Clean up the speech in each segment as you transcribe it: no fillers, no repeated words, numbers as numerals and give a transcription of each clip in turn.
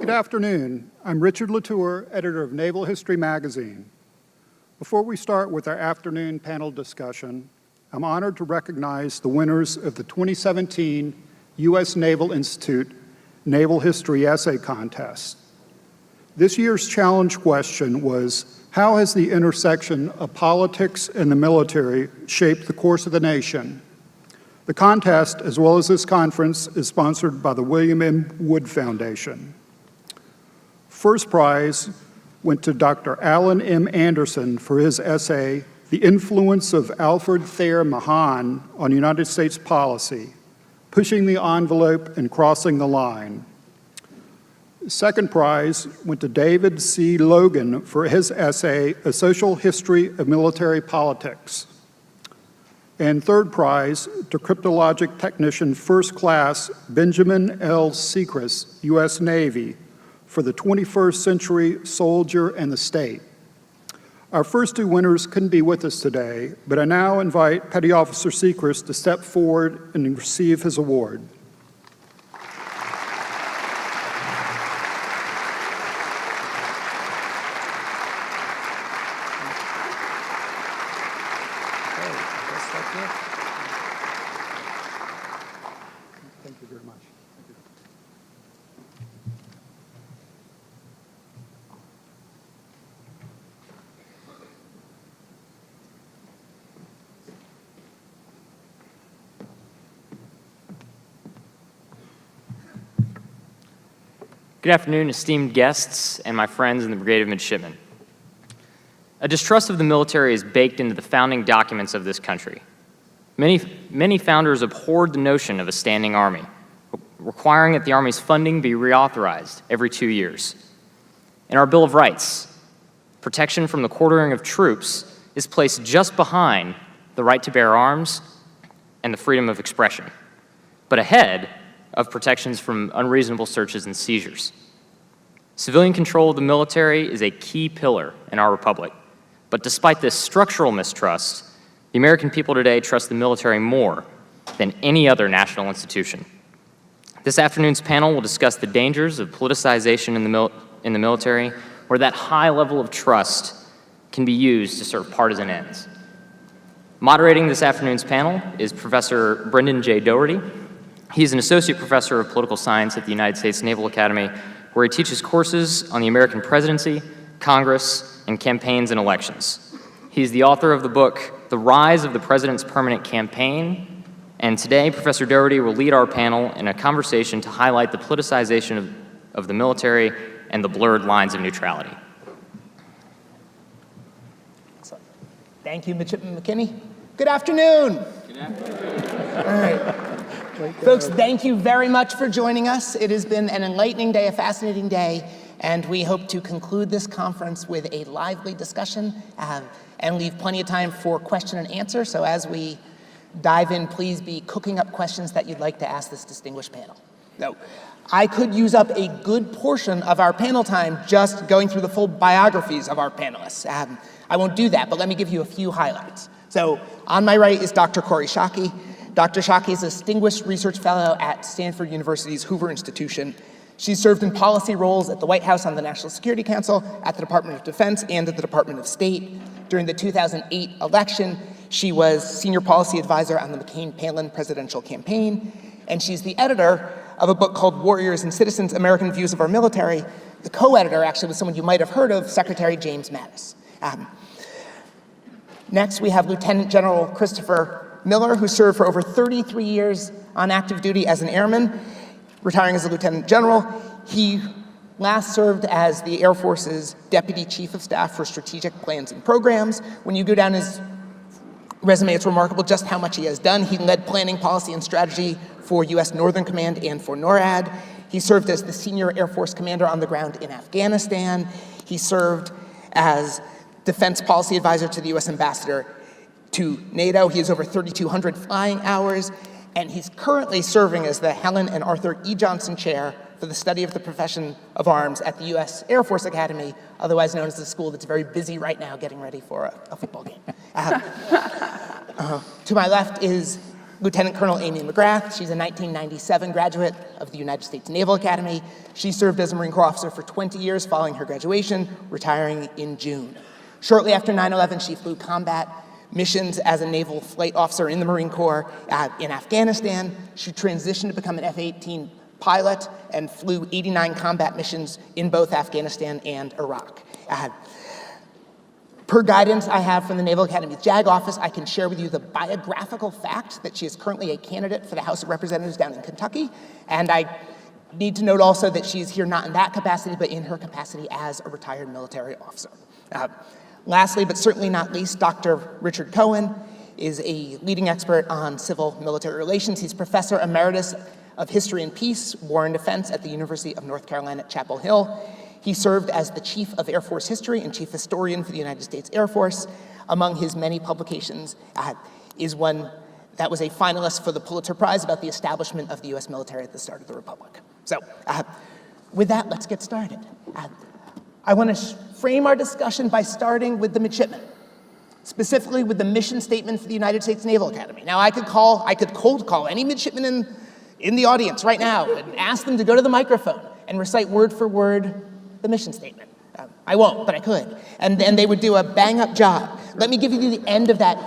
Good afternoon. I'm Richard Latour, editor of Naval History magazine. Before we start with our afternoon panel discussion, I'm honored to recognize the winners of the 2017 U.S. Naval Institute Naval History Essay Contest. This year's challenge question was, how has the intersection of politics and the military shaped the course of the nation? The contest, as well as this conference, is sponsored by the William M. Wood Foundation. First prize went to Dr. Alan M. Anderson for his essay, The Influence of Alfred Thayer Mahan on United States Policy, Pushing the Envelope and Crossing the Line. Second prize went to David C. Logan for his essay, A Social History of Military Politics. And third prize to cryptologic technician first class Benjamin L. Sechrist, U.S. Navy, for the 21st Century Soldier and the State. Our first two winners couldn't be with us today, but I now invite Petty Officer Sechrist to step forward and receive his award. Thank you very much. Good afternoon, esteemed guests and my friends in the Brigade of Midshipmen. A distrust of the military is baked into the founding documents of this country. Many founders abhorred the notion of a standing army, requiring that the Army's funding be reauthorized every 2 years. In our Bill of Rights, protection from the quartering of troops is placed just behind the right to bear arms and the freedom of expression, but ahead of protections from unreasonable searches and seizures. Civilian control of the military is a key pillar in our republic, but despite this structural mistrust, the American people today trust the military more than any other national institution. This afternoon's panel will discuss the dangers of politicization in the military, where that high level of trust can be used to serve partisan ends. Moderating this afternoon's panel is Professor Brendan J. Doherty. He's an associate professor of political science at the United States Naval Academy, where he teaches courses on the American presidency, Congress, and campaigns and elections. He's the author of the book, The Rise of the President's Permanent Campaign, and today Professor Doherty will lead our panel in a conversation to highlight the politicization of the military and the blurred lines of neutrality. Excellent. Thank you, Midshipman McKinney. Good afternoon. Good afternoon. All right. Folks, thank you very much for joining us. It has been an enlightening day, a fascinating day, and we hope to conclude this conference with a lively discussion and leave plenty of time for question and answer. So as we dive in, please be cooking up questions that you'd like to ask this distinguished panel. So I could use up a good portion of our panel time just going through the full biographies of our panelists. I won't do that, but let me give you a few highlights. So on my right is Dr. Kori Schake. Dr. Schake is a distinguished research fellow at Stanford University's Hoover Institution. She served in policy roles at the White House on the National Security Council, at the Department of Defense, and at the Department of State. During the 2008 election, she was senior policy advisor on the McCain-Palin presidential campaign, and she's the editor of a book called Warriors and Citizens, American Views of Our Military. The co-editor actually was someone you might have heard of, Secretary James Mattis. Next, we have Lieutenant General Christopher Miller, who served for over 33 years on active duty as an airman, retiring as a lieutenant general. He last served as the Air Force's Deputy Chief of Staff for Strategic Plans and Programs. When you go down his resume, it's remarkable just how much he has done. He led planning, policy, and strategy for U.S. Northern Command and for NORAD. He served as the senior Air Force commander on the ground in Afghanistan. He served as defense policy advisor to the U.S. ambassador to NATO. He has over 3,200 flying hours, and he's currently serving as the Helen and Arthur E. Johnson Chair for the Study of the Profession of Arms at the U.S. Air Force Academy, otherwise known as the school that's very busy right now getting ready for a football game. To my left is Lieutenant Colonel Amy McGrath. She's a 1997 graduate of the United States Naval Academy. She served as a Marine Corps officer for 20 years following her graduation, retiring in June. Shortly after 9/11, she flew combat missions as a naval flight officer in the Marine Corps in Afghanistan. She transitioned to become an F-18 pilot and flew 89 combat missions in both Afghanistan and Iraq. Per guidance I have from the Naval Academy's JAG office, I can share with you the biographical fact that she is currently a candidate for the House of Representatives down in Kentucky. And I need to note also that she is here not in that capacity, but in her capacity as a retired military officer. Lastly, but certainly not least, Dr. Richard Kohn is a leading expert on civil-military relations. He's Professor Emeritus of History and Peace, War and Defense at the University of North Carolina at Chapel Hill. He served as the Chief of Air Force History and Chief Historian for the United States Air Force. Among his many publications is one that was a finalist for the Pulitzer Prize about the establishment of the U.S. military at the start of the Republic. So with that, let's get started. I want to frame our discussion by starting with the midshipmen, specifically with the mission statement for the United States Naval Academy. Now, I could cold call any midshipman in the audience right now and ask them to go to the microphone and recite word for word the mission statement. I won't, but I could. And then they would do a bang-up job. Let me give you the end of that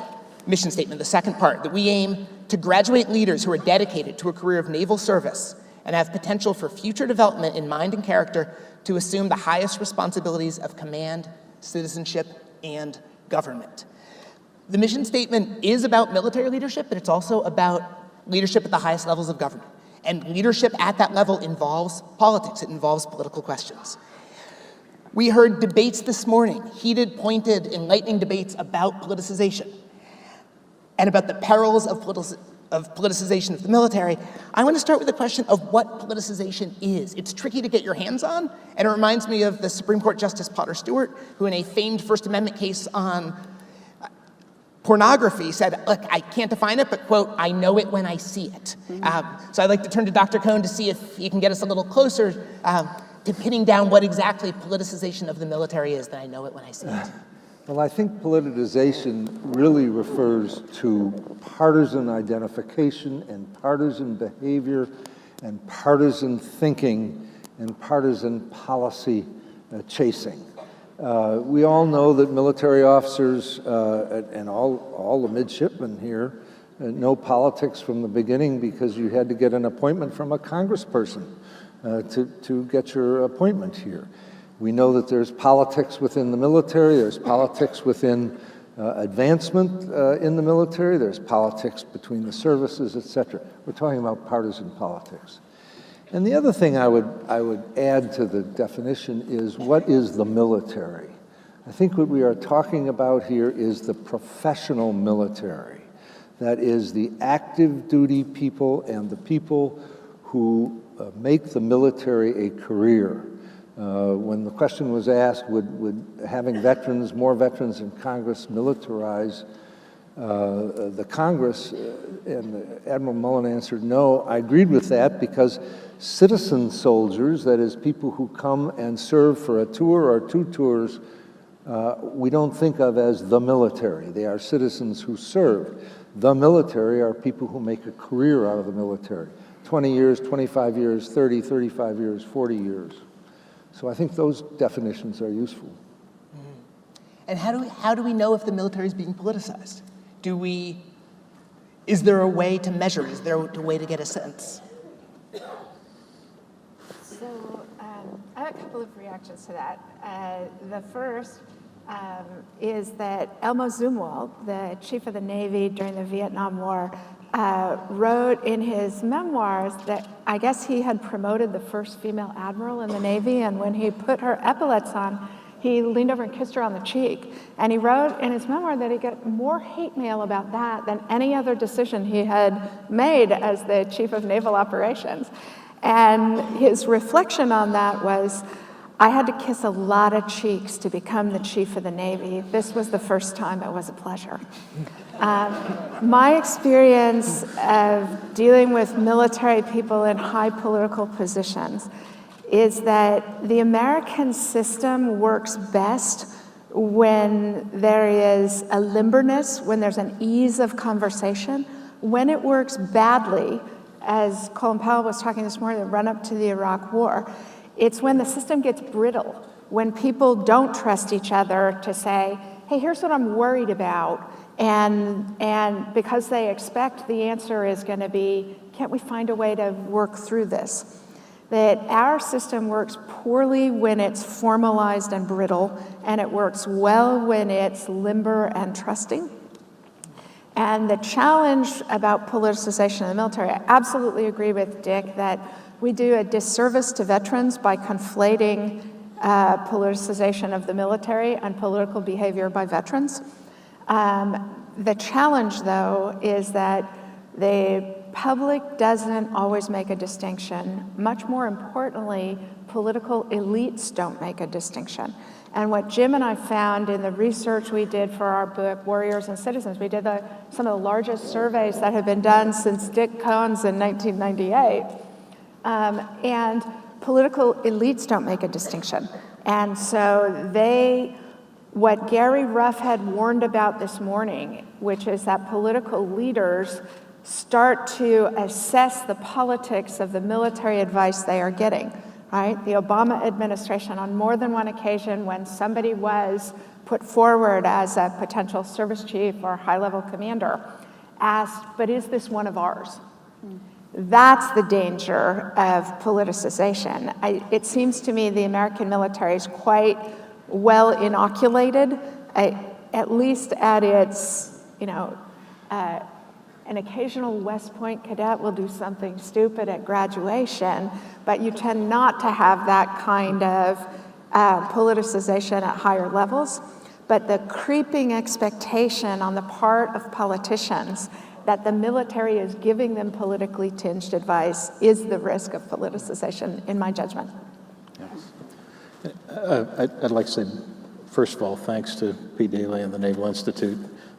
mission statement, the second part, that we aim to graduate leaders who are dedicated to a career of naval service and have potential for future development in mind and character to assume the highest responsibilities of command, citizenship, and government. The mission statement is about military leadership, but it's also about leadership at the highest levels of government. And leadership at that level involves politics. It involves political questions. We heard debates this morning, heated, pointed, enlightening debates about politicization and about the perils of politicization of the military. I want to start with the question of what politicization is. It's tricky to get your hands on, and it reminds me of the Supreme Court Justice Potter Stewart, who in a famed First Amendment case on pornography said, look, I can't define it, but quote, I know it when I see it. So I'd like to turn to Dr. Kohn to see if he can get us a little closer to pinning down what exactly politicization of the military is, that I know it when I see it. Well, I think politicization really refers to partisan identification and partisan behavior and partisan thinking and partisan policy chasing. We all know that military officers and all the midshipmen here know politics from the beginning because you had to get an appointment from a congressperson to get your appointment here. We know that there's politics within the military, there's politics within advancement in the military, there's politics between the services, etc. We're talking about partisan politics. And the other thing I would add to the definition is, what is the military? I think what we are talking about here is the professional military. That is the active duty people and the people who make the military a career. When the question was asked, would having more veterans in Congress militarize the Congress, and Admiral Mullen answered no. I agreed with that because citizen soldiers, that is people who come and serve for a tour or 2 tours, we don't think of as the military. They are citizens who serve. The military are people who make a career out of the military. 20 years, 25 years, 30, 35 years, 40 years. So I think those definitions are useful. And how do we know if the military is being politicized? Is there a way to measure? Is there a way to get a sense? So I have a couple of reactions to that. The first is that Elmo Zumwalt, the chief of the Navy during the Vietnam War, wrote in his memoirs that I guess he had promoted the first female admiral in the Navy, and when he put her epaulets on, he leaned over and kissed her on the cheek. And he wrote in his memoir that he got more hate mail about that than any other decision he had made as the chief of naval operations. And his reflection on that was, I had to kiss a lot of cheeks to become the chief of the Navy. This was the first time it was a pleasure. My experience of dealing with military people in high political positions is that the American system works best when there is a limberness, when there's an ease of conversation, When it works badly, as Colin Powell was talking this morning, the run-up to the Iraq War, it's when the system gets brittle, when people don't trust each other to say, hey, here's what I'm worried about, and because they expect the answer is going to be, can't we find a way to work through this? That our system works poorly when it's formalized and brittle, and it works well when it's limber and trusting. And the challenge about politicization of the military, I absolutely agree with Dick that we do a disservice to veterans by conflating politicization of the military and political behavior by veterans. The challenge, though, is that the public doesn't always make a distinction. Much more importantly, political elites don't make a distinction. And what Jim and I found in the research we did for our book, Warriors and Citizens, we did some of the largest surveys that have been done since Dick Cohn's in 1998. And political elites don't make a distinction. And so what Gary Ruff had warned about this morning, which is that political leaders start to assess the politics of the military advice they are getting. Right? The Obama administration, on more than one occasion when somebody was put forward as a potential service chief or high-level commander, asked, but is this one of ours? That's the danger of politicization. It seems to me the American military is quite well inoculated, at least at its, an occasional West Point cadet will do something stupid at graduation, but you tend not to have that kind of politicization at higher levels. But the creeping expectation on the part of politicians that the military is giving them politically tinged advice is the risk of politicization, in my judgment. Yes. I'd like to say, first of all, thanks to Pete Daly and the Naval Institute.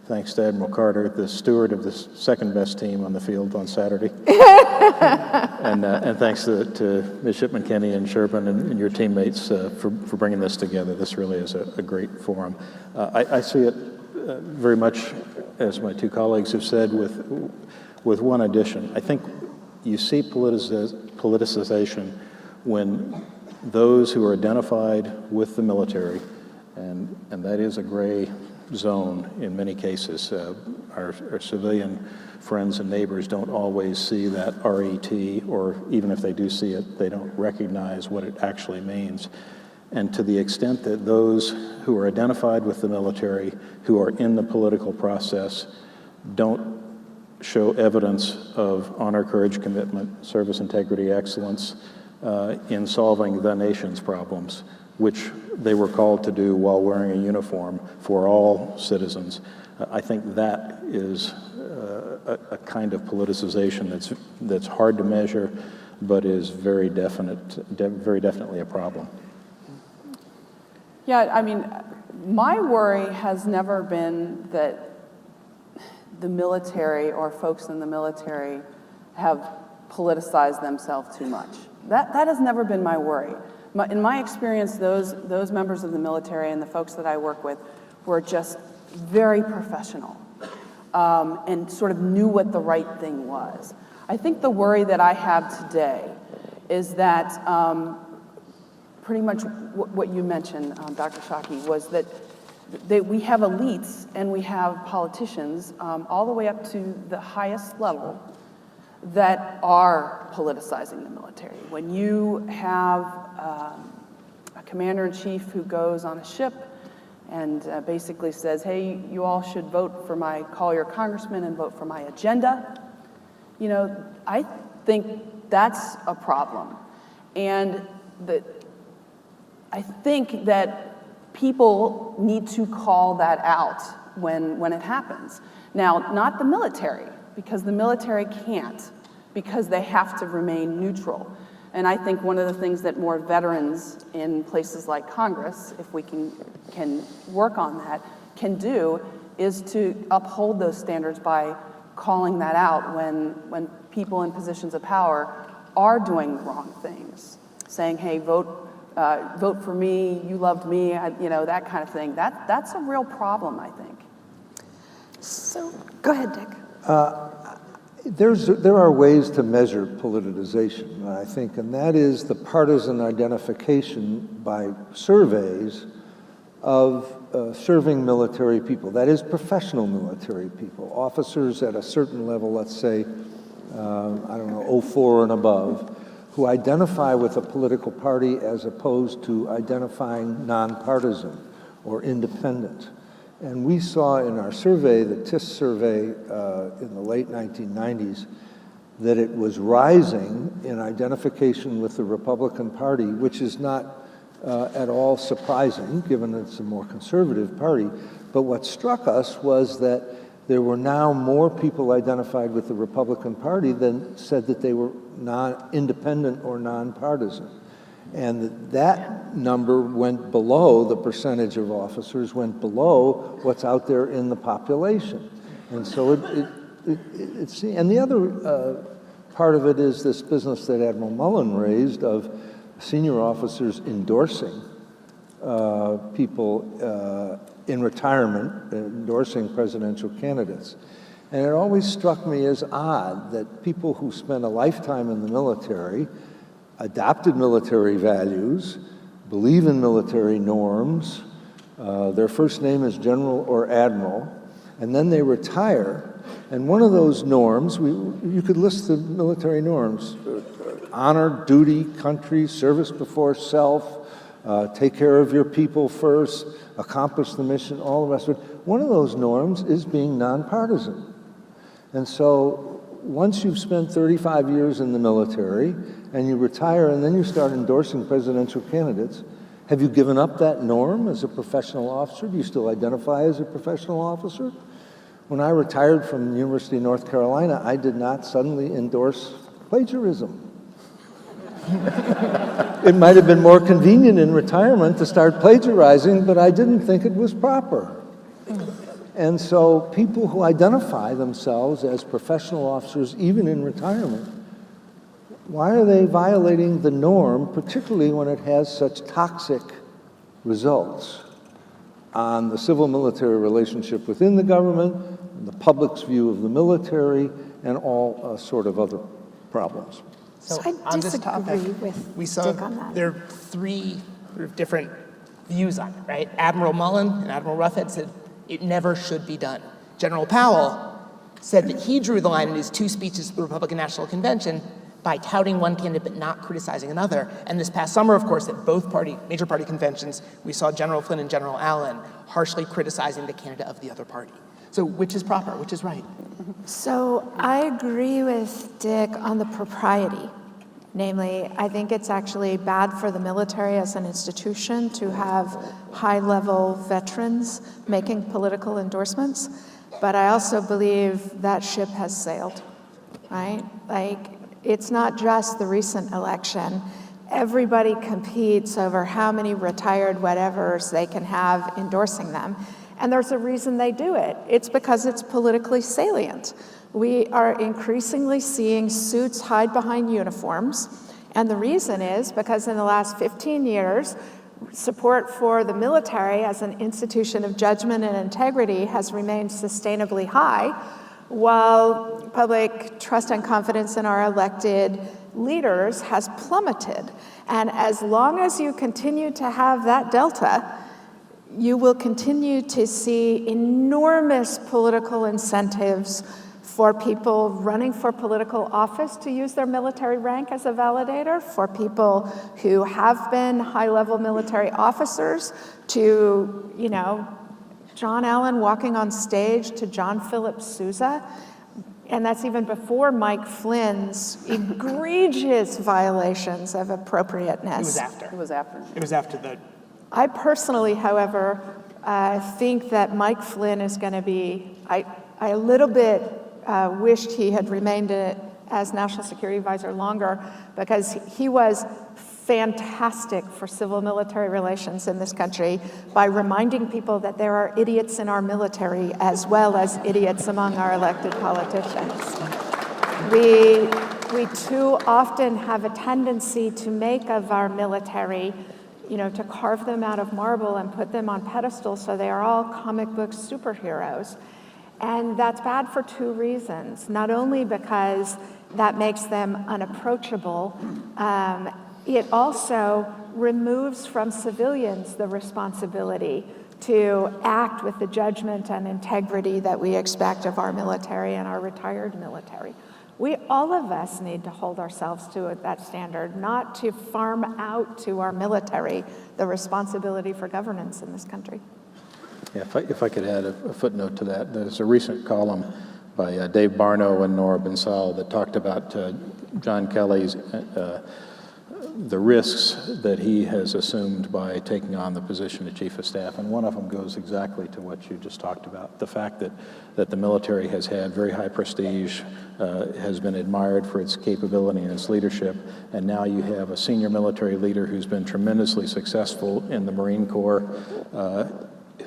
Thanks to Admiral Carter, the steward of the second-best team on the field on Saturday. and thanks to Midshipman Kenny and Sherman and your teammates for bringing this together. This really is a great forum. I see it very much, as my two colleagues have said, with one addition. I think you see politicization when those who are identified with the military, and that is a gray zone in many cases. Our civilian friends and neighbors don't always see that RET, or even if they do see it, they don't recognize what it actually means. And to the extent that those who are identified with the military, who are in the political process, don't show evidence of honor, courage, commitment, service, integrity, excellence in solving the nation's problems, which they were called to do while wearing a uniform for all citizens. I think that is a kind of politicization that's hard to measure, but is very definitely a problem. Yeah, I mean, my worry has never been that the military or folks in the military have politicized themselves too much. That has never been my worry. In my experience, those members of the military and the folks that I work with were just very professional and sort of knew what the right thing was. I think the worry that I have today is that pretty much what you mentioned, Dr. Schake, was that we have elites and we have politicians all the way up to the highest level that are politicizing the military. When you have a commander-in-chief who goes on a ship and basically says, hey, you all should vote for call your congressman and vote for my agenda, I think that's a problem. And I think that people need to call that out when it happens. Now, not the military, because the military can't, because they have to remain neutral. And I think one of the things that more veterans in places like Congress, if we can work on that, can do is to uphold those standards by calling that out when people in positions of power are doing the wrong things, saying, hey, vote for me, you loved me, that kind of thing. That's a real problem, I think. So, go ahead, Dick. There are ways to measure politicization, I think, and that is the partisan identification by surveys of serving military people. That is professional military people, officers at a certain level, let's say, I don't know, 04 and above, who identify with a political party as opposed to identifying nonpartisan or independent. And we saw in our survey, the TIS survey in the late 1990s, that it was rising in identification with the Republican Party, which is not at all surprising, given it's a more conservative party. But what struck us was that there were now more people identified with the Republican Party than said that they were independent or nonpartisan. And that number went below, the percentage of officers went below what's out there in the population. And so and the other part of it is this business that Admiral Mullen raised of senior officers endorsing people in retirement, endorsing presidential candidates. And it always struck me as odd that people who spent a lifetime in the military, adopted military values, believe in military norms, their first name is General or Admiral, and then they retire. And one of those norms, you could list the military norms: honor, duty, country, service before self, take care of your people first, accomplish the mission, all the rest of it. One of those norms is being nonpartisan. And so once you've spent 35 years in the military and you retire and then you start endorsing presidential candidates, have you given up that norm as a professional officer? Do you still identify as a professional officer? When I retired from the University of North Carolina, I did not suddenly endorse plagiarism. It might have been more convenient in retirement to start plagiarizing, but I didn't think it was proper. And so people who identify themselves as professional officers, even in retirement, why are they violating the norm, particularly when it has such toxic results on the civil-military relationship within the government, the public's view of the military, and all sort of other problems? So I on this topic, disagree with we saw Dick on that. there are three sort of different views on it, right? Admiral Mullen and Admiral Ruffett said it never should be done. General Powell said that he drew the line in his two speeches to the Republican National Convention by touting one candidate but not criticizing another. And this past summer, of course, at both major party conventions, we saw General Flynn and General Allen harshly criticizing the candidate of the other party. So which is proper, which is right? So I agree with Dick on the propriety. Namely, I think it's actually bad for the military as an institution to have high-level veterans making political endorsements, but I also believe that ship has sailed, right? Like, it's not just the recent election. Everybody competes over how many retired whatevers they can have endorsing them. And there's a reason they do it. It's because it's politically salient. We are increasingly seeing suits hide behind uniforms. And the reason is because in the last 15 years, support for the military as an institution of judgment and integrity has remained sustainably high, while public trust and confidence in our elected leaders has plummeted. And as long as you continue to have that delta, you will continue to see enormous political incentives for people running for political office to use their military rank as a validator, for people who have been high-level military officers to, John Allen walking on stage to John Philip Sousa. And that's even before Mike Flynn's egregious violations of appropriateness. It was after. It was after. It was after the... I personally, however, think that Mike Flynn is going to be, I a little bit wished he had remained as National Security Advisor longer, because he was fantastic for civil-military relations in this country by reminding people that there are idiots in our military as well as idiots among our elected politicians. We too often have a tendency to make of our military, to carve them out of marble and put them on pedestals so they are all comic book superheroes. And that's bad for two reasons. Not only because that makes them unapproachable, it also removes from civilians the responsibility to act with the judgment and integrity that we expect of our military and our retired military. All of us need to hold ourselves to that standard, not to farm out to our military the responsibility for governance in this country. Yeah, if I could add a footnote to that, there's a recent column by Dave Barno and Nora Bensal that talked about John Kelly's the risks that he has assumed by taking on the position of Chief of Staff, and one of them goes exactly to what you just talked about, the fact that the military has had very high prestige, has been admired for its capability and its leadership, and now you have a senior military leader who's been tremendously successful in the Marine Corps,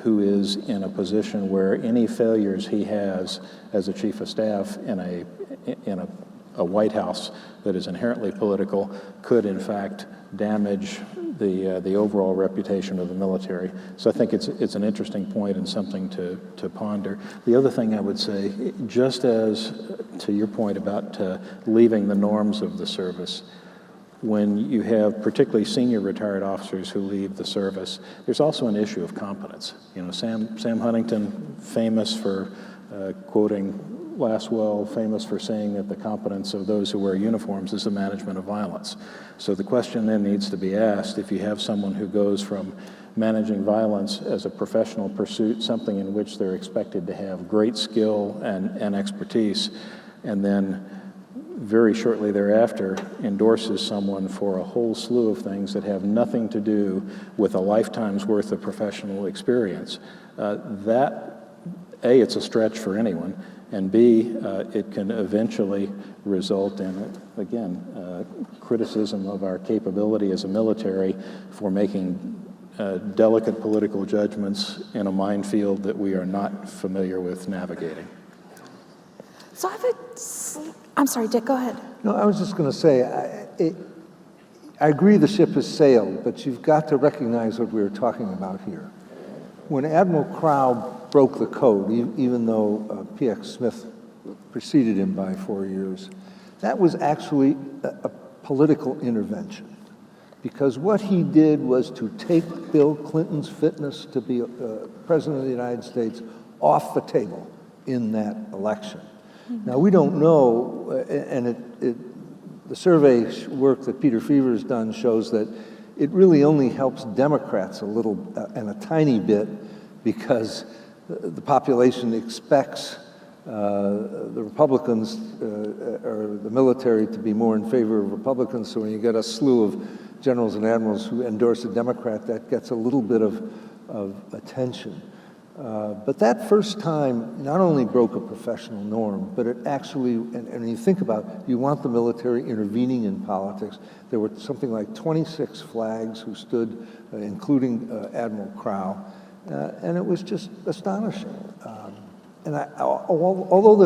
who is in a position where any failures he has as a Chief of Staff in a White House that is inherently political could in fact damage the overall reputation of the military. So I think it's an interesting point and something to ponder. The other thing I would say, just as to your point about leaving the norms of the service, when you have particularly senior retired officers who leave the service, there's also an issue of competence. You know, Sam Huntington, famous for quoting Laswell, famous for saying that the competence of those who wear uniforms is the management of violence. So the question then needs to be asked, if you have someone who goes from managing violence as a professional pursuit, something in which they're expected to have great skill and expertise, and then very shortly thereafter endorses someone for a whole slew of things that have nothing to do with a lifetime's worth of professional experience, A, it's a stretch for anyone, and B, it can eventually result in, again, criticism of our capability as a military for making delicate political judgments in a minefield that we are not familiar with navigating. So I'm sorry, Dick, go ahead. No, I was just going to say, I agree the ship has sailed, but you've got to recognize what we were talking about here. When Admiral Crowe broke the code, even though P.X. Smith preceded him by 4 years, that was actually a political intervention. Because what he did was to take Bill Clinton's fitness to be President of the United States off the table in that election. Now, we don't know, and the survey work that Peter Feaver's done shows that it really only helps Democrats a little and a tiny bit, because the population expects the Republicans or the military to be more in favor of Republicans. So when you get a slew of generals and admirals who endorse a Democrat, that gets a little bit of attention. But that first time not only broke a professional norm, but it actually, and when you think about it, you want the military intervening in politics. There were something like 26 flags who stood, including Admiral Crowe, and it was just astonishing. Although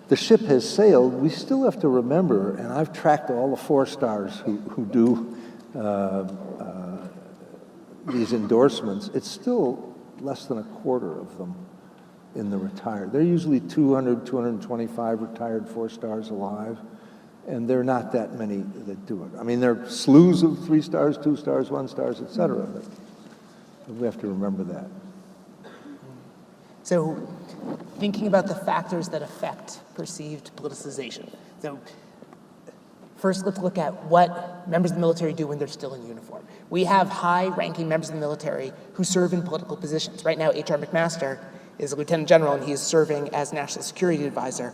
the ship has sailed, we still have to remember, and I've tracked all the 4-stars who do these endorsements, it's still less than a quarter of them in the retired. There are usually 200, 225 retired 4-stars alive, and there are not that many that do it. I mean, there are slews of 3 stars, 2 stars, 1 stars, et cetera, but we have to remember that. So thinking about the factors that affect perceived politicization. So first, let's look at what members of the military do when they're still in uniform. We have high-ranking members of the military who serve in political positions. Right now, H.R. McMaster is a lieutenant general, and he is serving as National Security Advisor.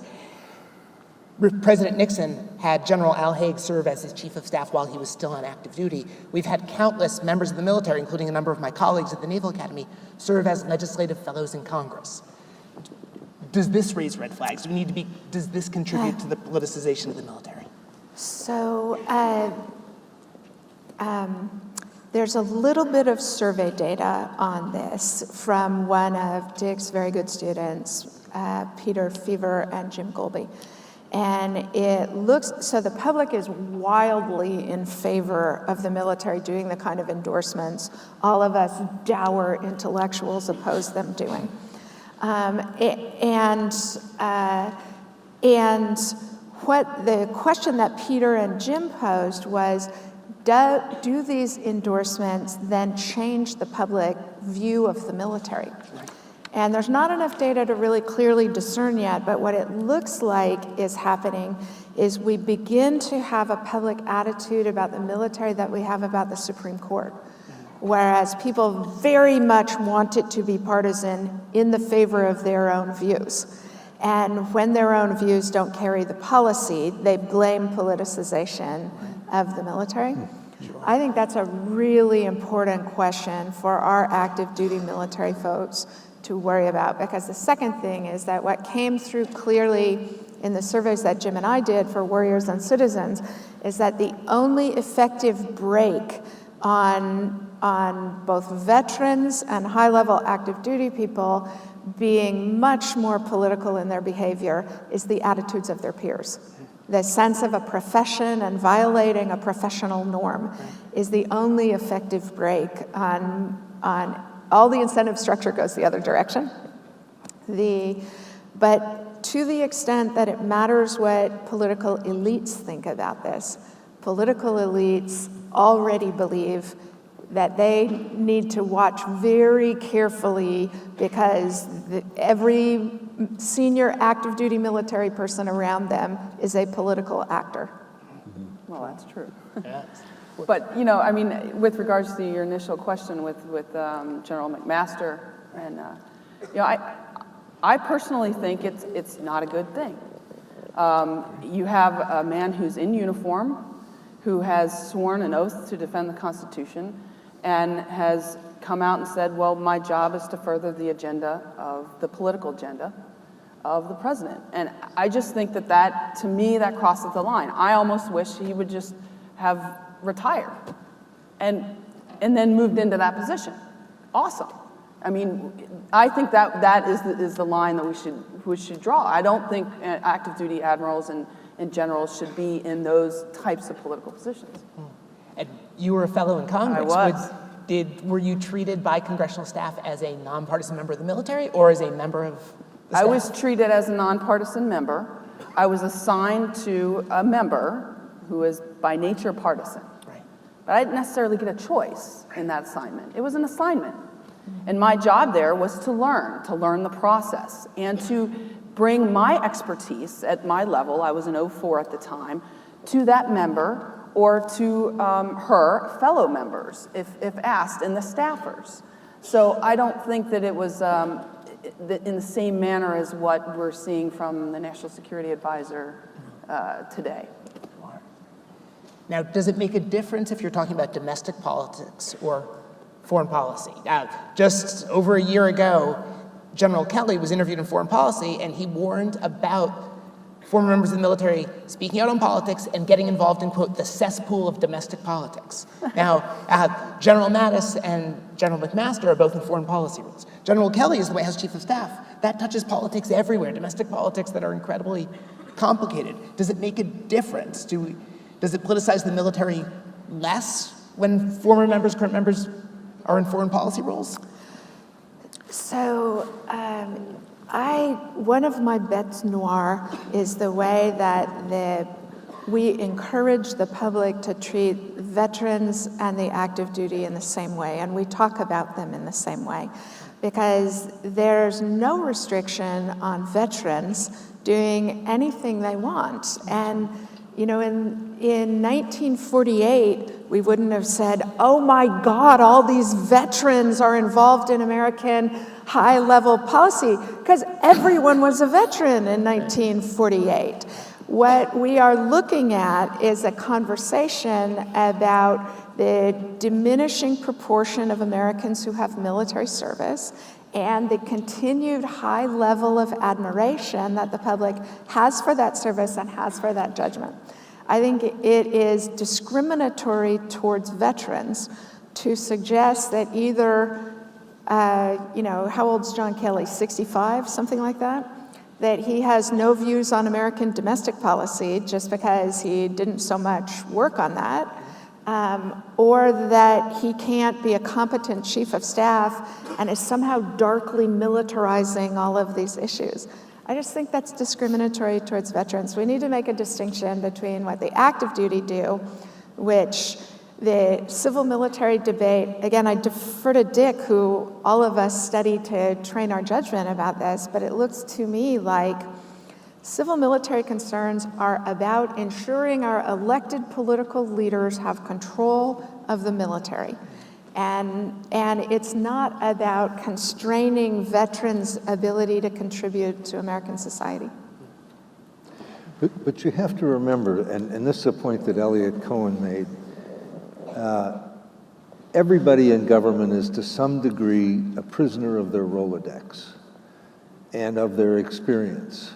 President Nixon had General Al Haig serve as his chief of staff while he was still on active duty. We've had countless members of the military, including a number of my colleagues at the Naval Academy, serve as legislative fellows in Congress. Does this raise red flags? Does this contribute to the politicization of the military? So there's a little bit of survey data on this from one of Dick's very good students, Peter Feaver and Jim Golby. And it looks, so the public is wildly in favor of the military doing the kind of endorsements all of us dour intellectuals oppose them doing. And what the question that Peter and Jim posed was, do these endorsements then change the public view of the military? And there's not enough data to really clearly discern yet, but what it looks like is happening is we begin to have a public attitude about the military that we have about the Supreme Court. Whereas people very much want it to be partisan in the favor of their own views. And when their own views don't carry the policy, they blame politicization of the military. I think that's a really important question for our active duty military folks to worry about, because the second thing is that what came through clearly in the surveys that Jim and I did for Warriors and Citizens is that the only effective break on both veterans and high-level active duty people being much more political in their behavior is the attitudes of their peers. The sense of a profession and violating a professional norm is the only effective break on all the incentive structure goes the other direction. But to the extent that it matters what political elites think about this, political elites already believe that they need to watch very carefully because every senior active duty military person around them is a political actor. Well, that's true. But, you know, I mean, with regards to your initial question with General McMaster, and, you know, I personally think it's not a good thing. You have a man who's in uniform, who has sworn an oath to defend the Constitution, and has come out and said, well, my job is to further the agenda of the political agenda of the president. And I just think that to me, that crosses the line. I almost wish he would just have retired and then moved into that position. Awesome. I mean, I think that is the line that we should draw. I don't think active duty admirals and generals should be in those types of political positions. And you were a fellow in Congress. I was. Were you treated by congressional staff as a nonpartisan member of the military or as a member of the staff? I was treated as a nonpartisan member. I was assigned to a member who is by nature partisan. Right. But I didn't necessarily get a choice in that assignment. It was an assignment. And my job there was to learn the process, and to bring my expertise at my level, I was an 04 at the time, to that member or to her fellow members, if asked, and the staffers. So I don't think that it was in the same manner as what we're seeing from the National Security Advisor today. Now, does it make a difference if you're talking about domestic politics or foreign policy? Just over a year ago, General Kelly was interviewed in Foreign Policy, and he warned about former members of the military speaking out on politics and getting involved in, quote, the cesspool of domestic politics. Now, General Mattis and General McMaster are both in foreign policy roles. General Kelly is the White House Chief of Staff. That touches politics everywhere, domestic politics that are incredibly complicated. Does it make a difference? Does it politicize the military less when former members, current members are in foreign policy roles? So one of my bets noire is the way that we encourage the public to treat veterans and the active duty in the same way, and we talk about them in the same way, because there's no restriction on veterans doing anything they want. And you know, in 1948, we wouldn't have said, oh my God, all these veterans are involved in American high-level policy, because everyone was a veteran in 1948. What we are looking at is a conversation about the diminishing proportion of Americans who have military service and the continued high level of admiration that the public has for that service and has for that judgment. I think it is discriminatory towards veterans to suggest that either, how old's John Kelly, 65, something like that? That he has no views on American domestic policy just because he didn't so much work on that, or that he can't be a competent chief of staff and is somehow darkly militarizing all of these issues. I just think that's discriminatory towards veterans. We need to make a distinction between what the active duty do, which the civil-military debate, again, I defer to Dick, who all of us study to train our judgment about this, but it looks to me like civil-military concerns are about ensuring our elected political leaders have control of the military. And it's not about constraining veterans' ability to contribute to American society. But you have to remember, and this is a point that Kohn made, everybody in government is to some degree a prisoner of their Rolodex and of their experience.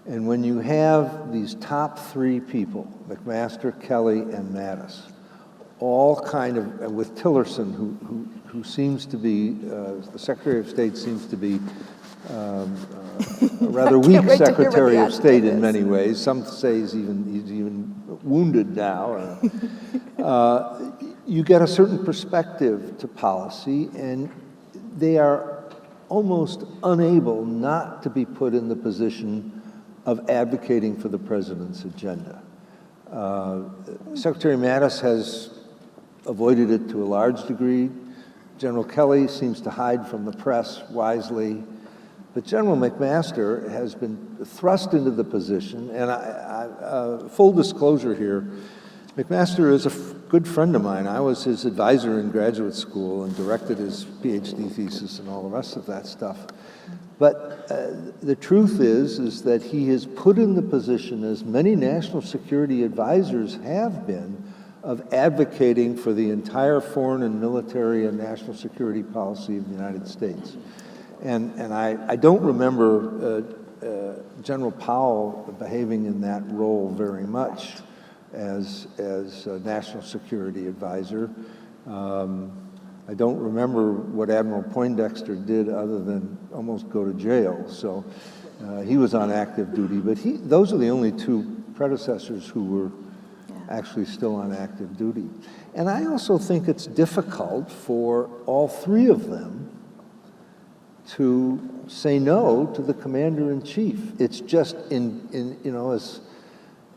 And when you have these top three people, McMaster, Kelly, and Mattis, all kind of, and with Tillerson, who seems to be, the Secretary of State seems to be a rather weak Secretary of State in many ways. Some say he's even wounded now. You get a certain perspective to policy, and they are almost unable not to be put in the position of advocating for the president's agenda. Secretary Mattis has avoided it to a large degree. General Kelly seems to hide from the press wisely. But General McMaster has been thrust into the position, and full disclosure here, McMaster is a good friend of mine. I was his advisor in graduate school and directed his PhD thesis and all the rest of that stuff. But the truth is that he is put in the position, as many national security advisors have been, of advocating for the entire foreign and military and national security policy of the United States. And I don't remember General Powell behaving in that role very much as a national security advisor. I don't remember what Admiral Poindexter did other than almost go to jail. So he was on active duty, but those are the only two predecessors who were actually still on active duty. And I also think it's difficult for all three of them to say no to the commander-in-chief. It's just as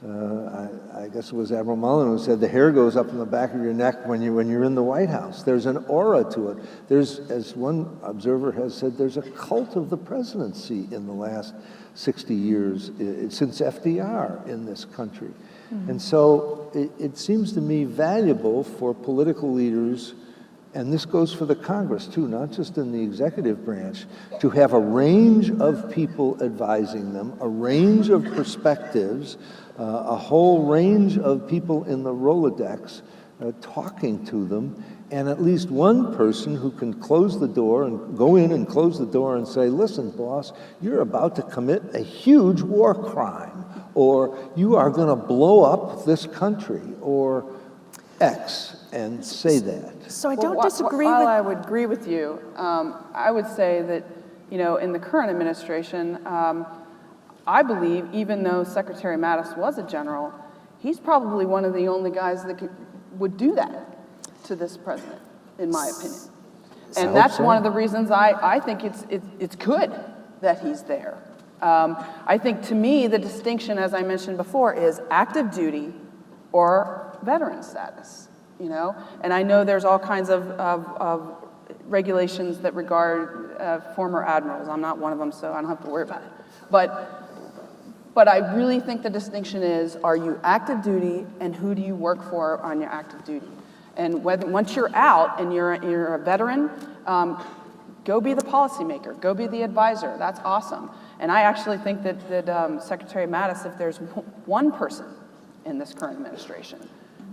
I guess it was Admiral Mullen who said, the hair goes up in the back of your neck when you're in the White House. There's an aura to it. There's, as one observer has said, there's a cult of the presidency in the last 60 years since FDR in this country. Mm-hmm. And so it seems to me valuable for political leaders, and this goes for the Congress too, not just in the executive branch, to have a range of people advising them, a range of perspectives, a whole range of people in the Rolodex talking to them, and at least one person who can close the door and go in and close the door and say, listen, boss, you're about to commit a huge war crime, or you are going to blow up this country, or X, and say that. So I don't disagree While I would agree with you, I would say that, in the current administration, I believe, even though Secretary Mattis was a general, he's probably one of the only guys that would do that to this president, in my opinion. And that's one of the reasons I think it's good that he's there. I think, to me, the distinction, as I mentioned before, is active duty or veteran status, And I know there's all kinds of regulations that regard former admirals. I'm not one of them, so I don't have to worry about it. But I really think the distinction is, are you active duty, and who do you work for on your active duty? And once you're out and you're a veteran, go be the policymaker, go be the advisor. That's awesome. And I actually think that Secretary Mattis, if there's one person in this current administration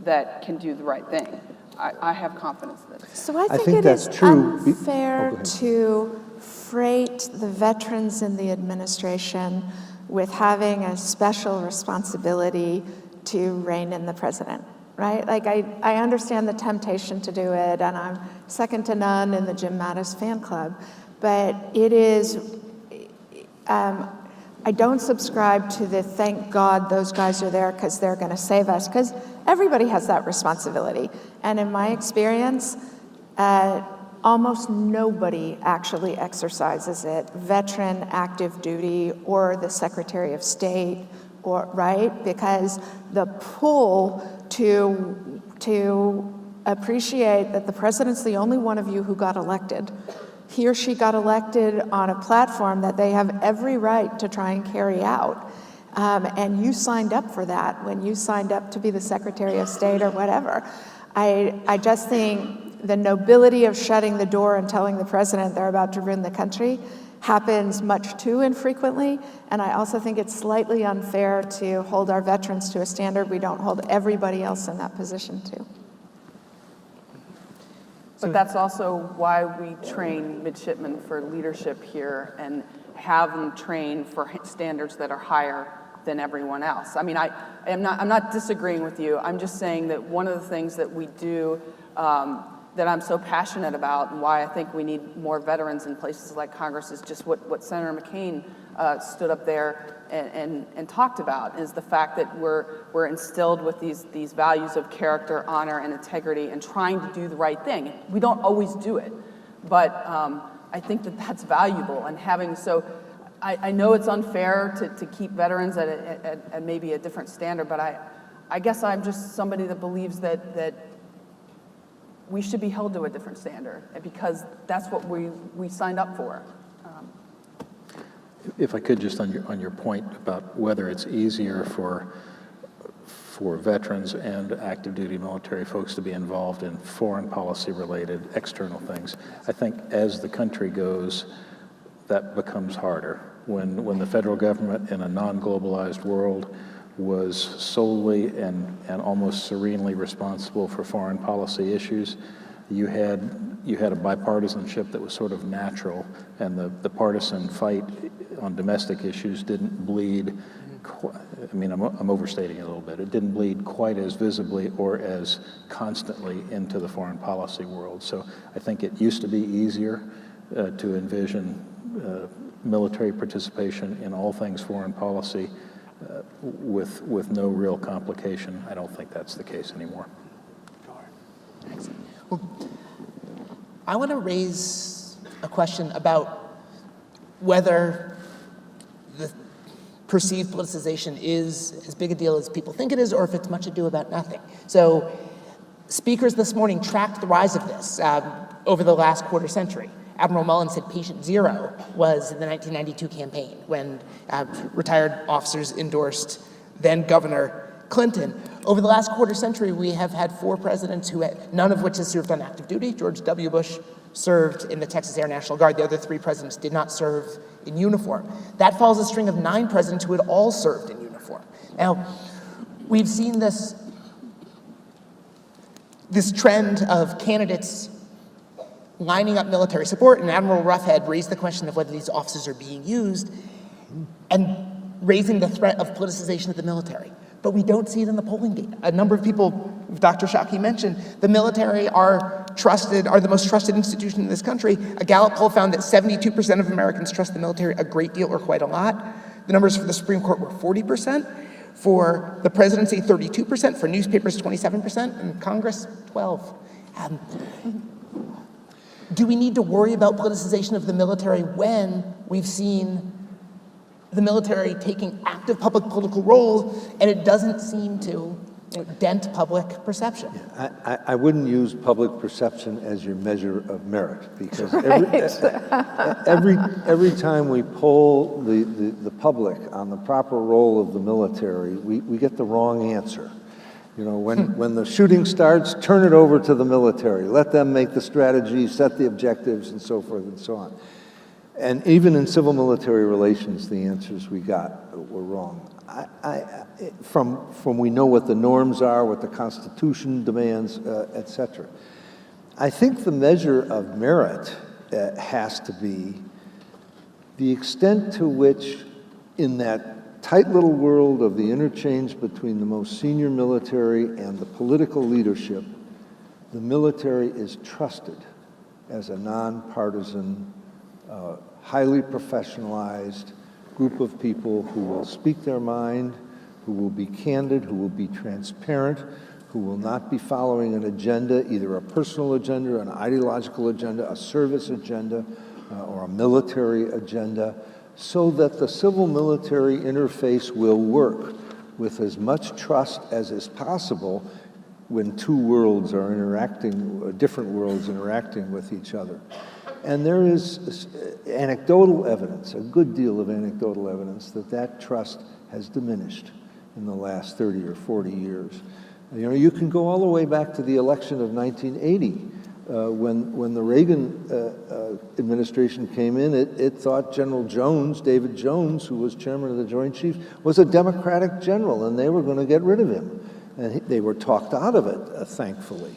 that can do the right thing, I have confidence that. So I think it is unfair to freight the veterans in the administration with having a special responsibility to rein in the president, right? Like, I understand the temptation to do it, and I'm second to none in the Jim Mattis fan club, but it is, I don't subscribe to the thank God those guys are there because they're going to save us, because everybody has that responsibility. And in my experience, almost nobody actually exercises it, veteran, active duty, or the Secretary of State, or right? Because the pull to appreciate that the president's the only one of you who got elected. He or she got elected on a platform that they have every right to try and carry out. And you signed up for that when you signed up to be the Secretary of State or whatever. I just think the nobility of shutting the door and telling the president they're about to ruin the country happens much too infrequently. And I also think it's slightly unfair to hold our veterans to a standard we don't hold everybody else in that position to. But that's also why we train midshipmen for leadership here and have them train for standards that are higher than everyone else. I mean, I'm not disagreeing with you. I'm just saying that one of the things that we do that I'm so passionate about, and why I think we need more veterans in places like Congress, is just what Senator McCain stood up there and talked about, is the fact that we're instilled with these values of character, honor, and integrity, and trying to do the right thing. We don't always do it, but I think that that's valuable. And having I know it's unfair to keep veterans at maybe a different standard, but I guess I'm just somebody that believes that we should be held to a different standard, because that's what we signed up for. If I could, just on your point about whether it's easier for veterans and active duty military folks to be involved in foreign policy related external things, I think as the country goes, that becomes harder. When the federal government in a non-globalized world was solely and almost serenely responsible for foreign policy issues, you had a bipartisanship that was sort of natural, and the partisan fight on domestic issues didn't bleed, I'm overstating it a little bit, it didn't bleed quite as visibly or as constantly into the foreign policy world. So I think it used to be easier to envision military participation in all things foreign policy with no real complication. I don't think that's the case anymore. Excellent. Well, I want to raise a question about whether the perceived politicization is as big a deal as people think it is, or if it's much ado about nothing. So speakers this morning tracked the rise of this over the last quarter century. Admiral Mullen said patient zero was in the 1992 campaign when retired officers endorsed then Governor Clinton. Over the last quarter century, we have had 4 presidents none of which has served on active duty. George W. Bush served in the Texas Air National Guard. The other 3 presidents did not serve in uniform. That follows a string of 9 presidents who had all served in uniform. Now, we've seen this trend of candidates lining up military support, and Admiral Roughhead raised the question of whether these officers are being used and raising the threat of politicization of the military. But we don't see it in the polling data. A number of people, Dr. Schake mentioned, the military are the most trusted institution in this country. A Gallup poll found that 72% of Americans trust the military a great deal or quite a lot. The numbers for the Supreme Court were 40%. For the presidency, 32%. For newspapers, 27%. And Congress, 12%. Do we need to worry about politicization of the military when we've seen the military taking active public political roles and it doesn't seem to dent public perception? I wouldn't use public perception as your measure of merit, because every time we poll the public on the proper role of the military, we get the wrong answer. You know, when the shooting starts, turn it over to the military. Let them make the strategy, set the objectives, and so forth and so on. And even in civil-military relations, the answers we got were wrong. From we know what the norms are, what the Constitution demands, et cetera. I think the measure of merit has to be the extent to which, in that tight little world of the interchange between the most senior military and the political leadership, the military is trusted as a nonpartisan, highly professionalized group of people who will speak their mind, who will be candid, who will be transparent, who will not be following an agenda, either a personal agenda, an ideological agenda, a service agenda, or a military agenda, so that the civil-military interface will work with as much trust as is possible when two worlds are interacting, different worlds interacting with each other. And there is anecdotal evidence, a good deal of anecdotal evidence, that that trust has diminished in the last 30 or 40 years. You know, you can go all the way back to the election of 1980, when the Reagan administration came in. It thought General Jones, David Jones, who was chairman of the Joint Chiefs, was a Democratic general, and they were going to get rid of him. And they were talked out of it, thankfully.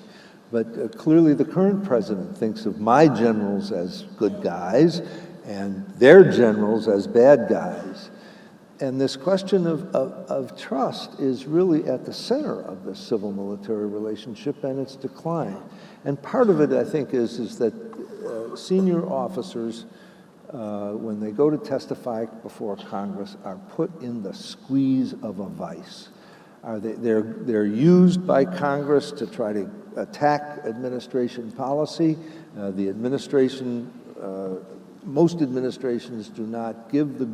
But clearly the current president thinks of my generals as good guys and their generals as bad guys. And this question of trust is really at the center of the civil-military relationship and its decline. And part of it, I think, is that senior officers, when they go to testify before Congress, are put in the squeeze of a vice. They're used by Congress to try to attack administration policy. The administration, most administrations do not give the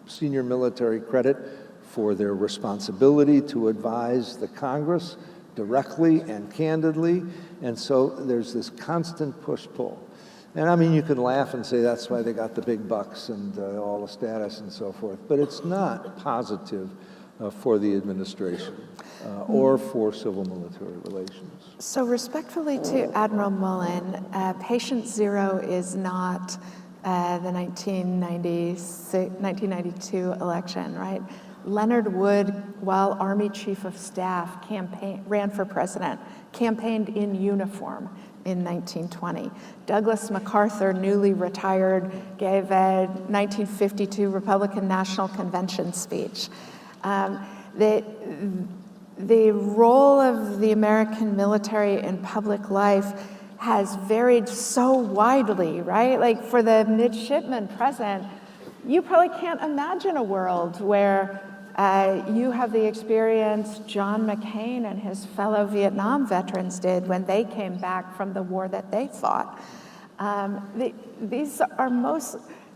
senior military credit for their responsibility to advise the Congress directly and candidly, and so there's this constant push-pull. And I mean, you can laugh and say that's why they got the big bucks and all the status and so forth, but it's not positive for the administration or for civil-military relations. So respectfully to Admiral Mullen, patient zero is not the 1992 election, right? Leonard Wood, while Army Chief of Staff, ran for president, campaigned in uniform in 1920. Douglas MacArthur, newly retired, gave a 1952 Republican National Convention speech. The role of the American military in public life has varied so widely, right? Like for the midshipmen present, you probably can't imagine a world where you have the experience John McCain and his fellow Vietnam veterans did when they came back from the war that they fought. These are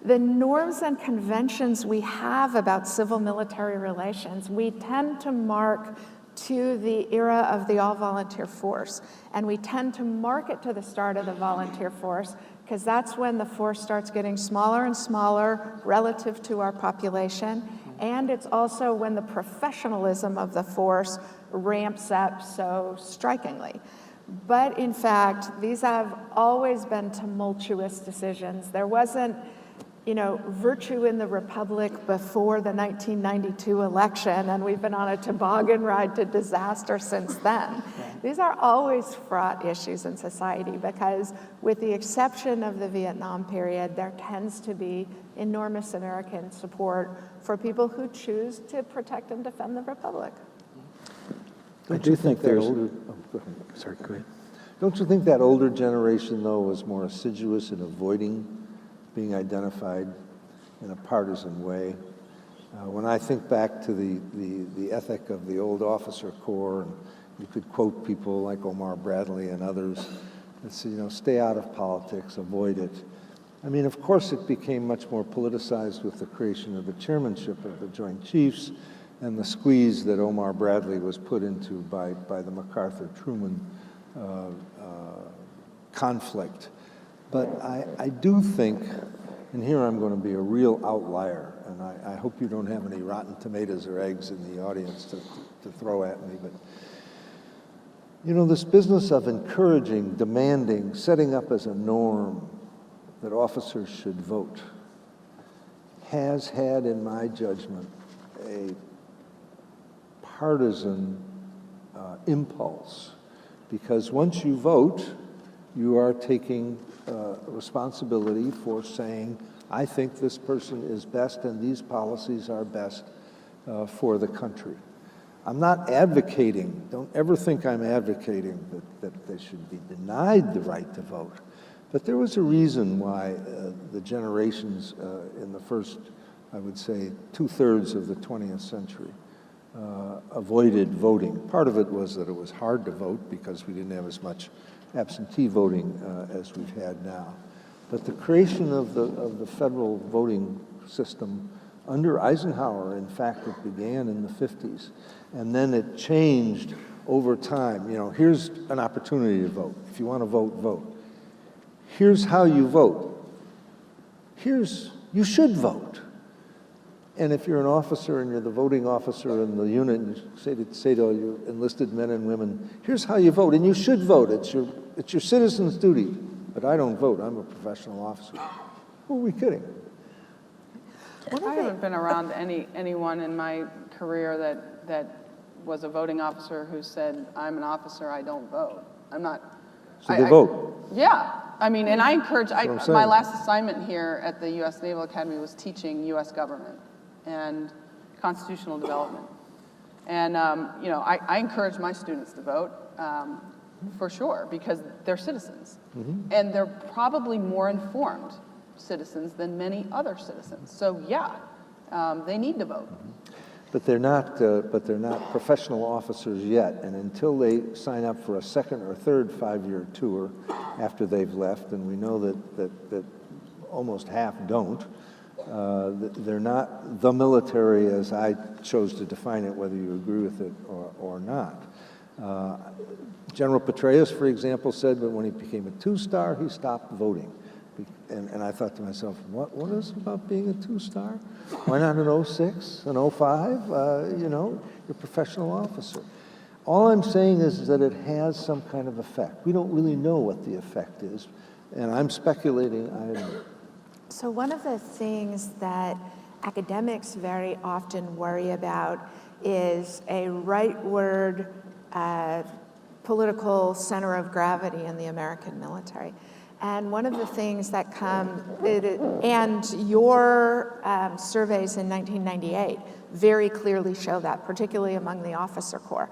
the norms and conventions we have about civil-military relations. We tend to mark to the era of the all-volunteer force, and we tend to mark it to the start of the volunteer force because that's when the force starts getting smaller and smaller relative to our population, and it's also when the professionalism of the force ramps up so strikingly. But in fact, these have always been tumultuous decisions. There wasn't, virtue in the Republic before the 1992 election, and we've been on a toboggan ride to disaster since then. These are always fraught issues in society because, with the exception of the Vietnam period, there tends to be enormous American support for people who choose to protect and defend the Republic. I do think there's... Sorry, go ahead. Don't you think that older generation, though, was more assiduous in avoiding being identified in a partisan way? When I think back to the ethic of the old officer corps, and you could quote people like Omar Bradley and others that say, stay out of politics, avoid it. I mean, of course, it became much more politicized with the creation of the chairmanship of the Joint Chiefs and the squeeze that Omar Bradley was put into by the MacArthur-Truman conflict. But I do think, and here I'm going to be a real outlier, and I hope you don't have any rotten tomatoes or eggs in the audience to throw at me, but this business of encouraging, demanding, setting up as a norm that officers should vote has had, in my judgment, a partisan impulse, because once you vote, you are taking responsibility for saying, I think this person is best and these policies are best for the country. I'm not advocating, don't ever think I'm advocating that they should be denied the right to vote, but there was a reason why the generations in the first I would say 2/3 of the 20th century, avoided voting. Part of it was that it was hard to vote because we didn't have as much absentee voting as we've had now. But the creation of the federal voting system under Eisenhower, in fact, it began in the 50s, and then it changed over time. You know, here's an opportunity to vote. If you want to vote, vote. Here's how you vote. You should vote. And if you're an officer and you're the voting officer in the unit, and you say to all your enlisted men and women, here's how you vote, and you should vote. It's your citizen's duty. But I don't vote. I'm a professional officer. Who are we kidding? I haven't been around anyone in my career that was a voting officer who said, I'm an officer, I don't vote. I'm not. So they vote. Yeah. I mean, and I encourage, what I'm saying. my last assignment here at the U.S. Naval Academy was teaching U.S. government and constitutional development. And, you know, I encourage my students to vote, for sure, because they're citizens. And they're probably more informed citizens than many other citizens. So, yeah, they need to vote. But they're not professional officers yet, and until they sign up for a second or third 5-year tour after they've left, and we know that almost half don't, they're not the military as I chose to define it, whether you agree with it or not. General Petraeus, for example, said that when he became a 2-star, he stopped voting. And I thought to myself, what is it about being a 2-star? Why not an 06, an 05? You know, you're a professional officer. All I'm saying is that it has some kind of effect. We don't really know what the effect is, and I'm speculating I don't know. So one of the things that academics very often worry about is a rightward political center of gravity in the American military. And one of the things that and your surveys in 1998 very clearly show that, particularly among the officer corps.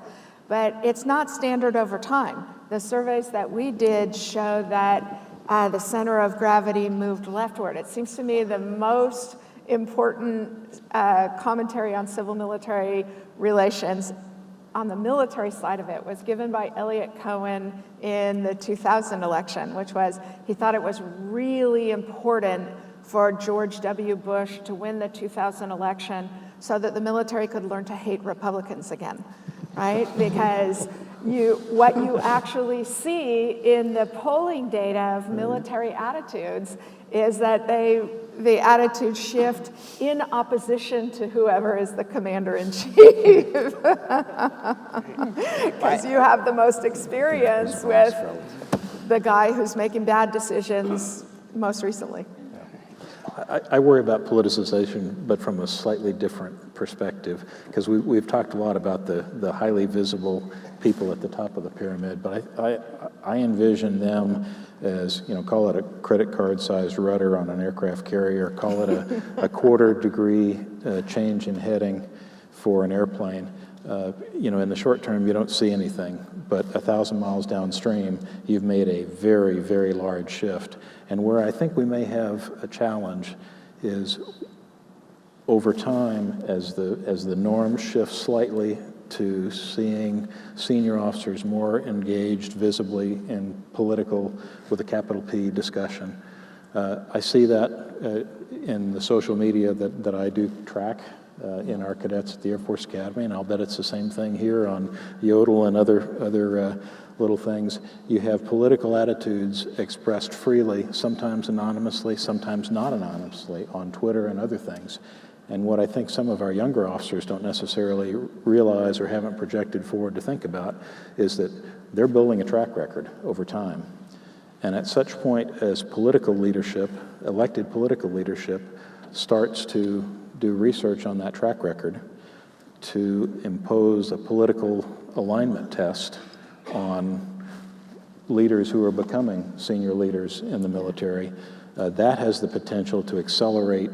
But it's not standard over time. The surveys that we did show that the center of gravity moved leftward. It seems to me the most important commentary on civil-military relations on the military side of it was given by Kohn in the 2000 election, which was he thought it was really important for George W. Bush to win the 2000 election so that the military could learn to hate Republicans again, right? Because what you actually see in the polling data of military attitudes is that the attitudes shift in opposition to whoever is the commander-in-chief. Because you have the most experience with the guy who's making bad decisions most recently. I worry about politicization, but from a slightly different perspective, because we've talked a lot about the highly visible people at the top of the pyramid, but I envision them as, you know, call it a credit card-sized rudder on an aircraft carrier, call it a quarter-degree change in heading for an airplane. You know, in the short term, you don't see anything, but 1,000 miles downstream, you've made a very, very large shift. And where I think we may have a challenge is over time, as the norm shifts slightly to seeing senior officers more engaged visibly in political, with a capital P, discussion. I see that in the social media that I do track in our cadets at the Air Force Academy, and I'll bet it's the same thing here on Yodel and other little things. You have political attitudes expressed freely, sometimes anonymously, sometimes not anonymously, on Twitter and other things. And what I think some of our younger officers don't necessarily realize or haven't projected forward to think about is that they're building a track record over time. And at such point as political leadership, elected political leadership, starts to do research on that track record, to impose a political alignment test on leaders who are becoming senior leaders in the military, that has the potential to accelerate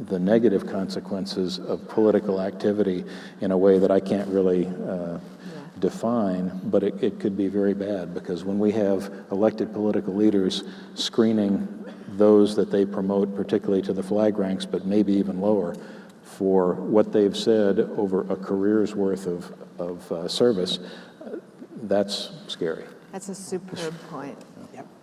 the negative consequences of political activity in a way that I can't really define, but it could be very bad, because when we have elected political leaders screening those that they promote, particularly to the flag ranks, but maybe even lower, for what they've said over a career's worth of service, that's scary. That's a superb point.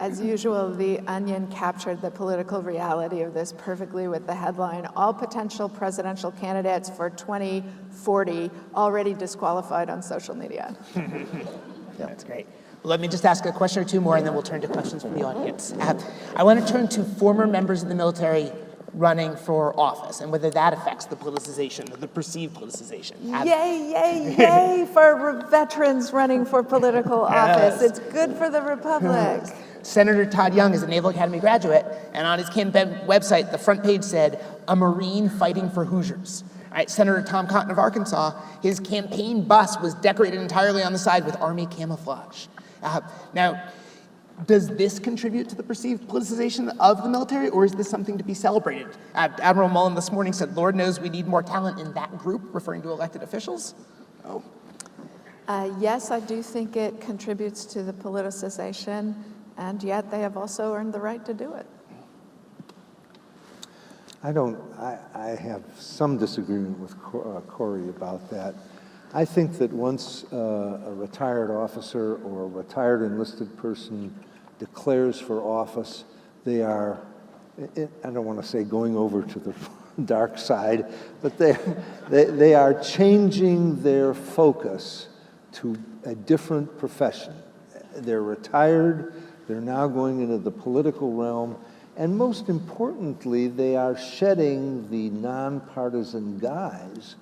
As usual, The Onion captured the political reality of this perfectly with the headline, "All potential presidential candidates for 2040 already disqualified on social media." That's great. Let me just ask a question or two more, and then we'll turn to questions from the audience. I want to turn to former members of the military running for office and whether that affects the politicization, or the perceived politicization. Yay, yay, yay for veterans running for political office. It's good for the republic. Senator Todd Young is a Naval Academy graduate, and on his campaign website, the front page said, "A Marine fighting for Hoosiers." All right, Senator Tom Cotton of Arkansas, his campaign bus was decorated entirely on the side with Army camouflage. Now, does this contribute to the perceived politicization of the military, or is this something to be celebrated? Admiral Mullen this morning said, "Lord knows we need more talent in that group," referring to elected officials. Oh. Yes, I do think it contributes to the politicization, and yet they have also earned the right to do it. I have some disagreement with Kori about that. I think that once a retired officer or a retired enlisted person declares for office, they are, I don't want to say going over to the dark side, but they are changing their focus to a different profession. They're retired, they're now going into the political realm, and most importantly, they are shedding the nonpartisan guise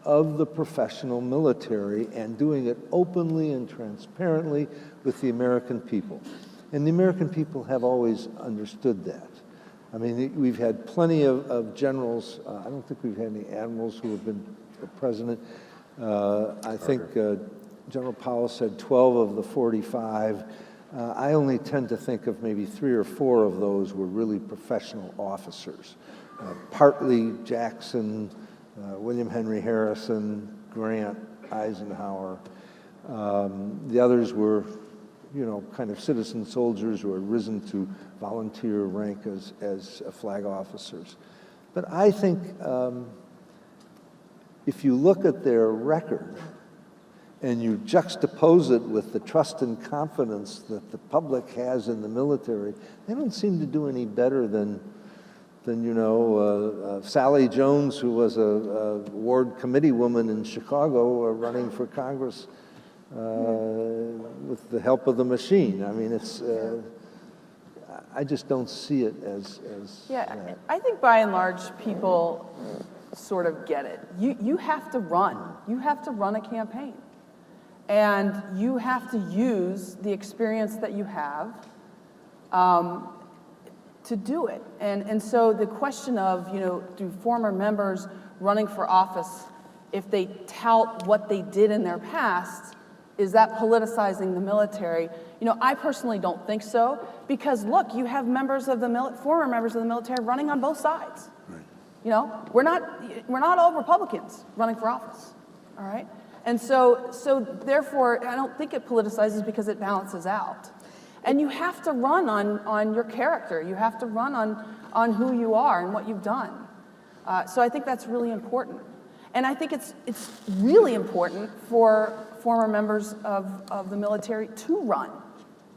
of the professional military and doing it openly and transparently with the American people. And the American people have always understood that. I mean, we've had plenty of generals. I don't think we've had any admirals who have been president. I think General Powell said 12 of the 45. I only tend to think of maybe 3 or 4 of those were really professional officers. Partly Jackson, William Henry Harrison, Grant, Eisenhower. The others were, kind of citizen soldiers who had risen to volunteer rank as flag officers. But I think if you look at their record and you juxtapose it with the trust and confidence that the public has in the military, they don't seem to do any better than Sally Jones, who was a ward committee woman in Chicago running for Congress with the help of the machine. I mean, I just don't see it as that. I think by and large people sort of get it. You have to run. You have to run a campaign. And you have to use the experience that you have to do it. And so the question of, do former members running for office, if they tout what they did in their past, is that politicizing the military? I personally don't think so, because look, you have former members of the military running on both sides. Right. We're not all Republicans running for office, all right? And so therefore, I don't think it politicizes because it balances out. And you have to run on your character. You have to run on who you are and what you've done. So I think that's really important. And I think it's really important for former members of the military to run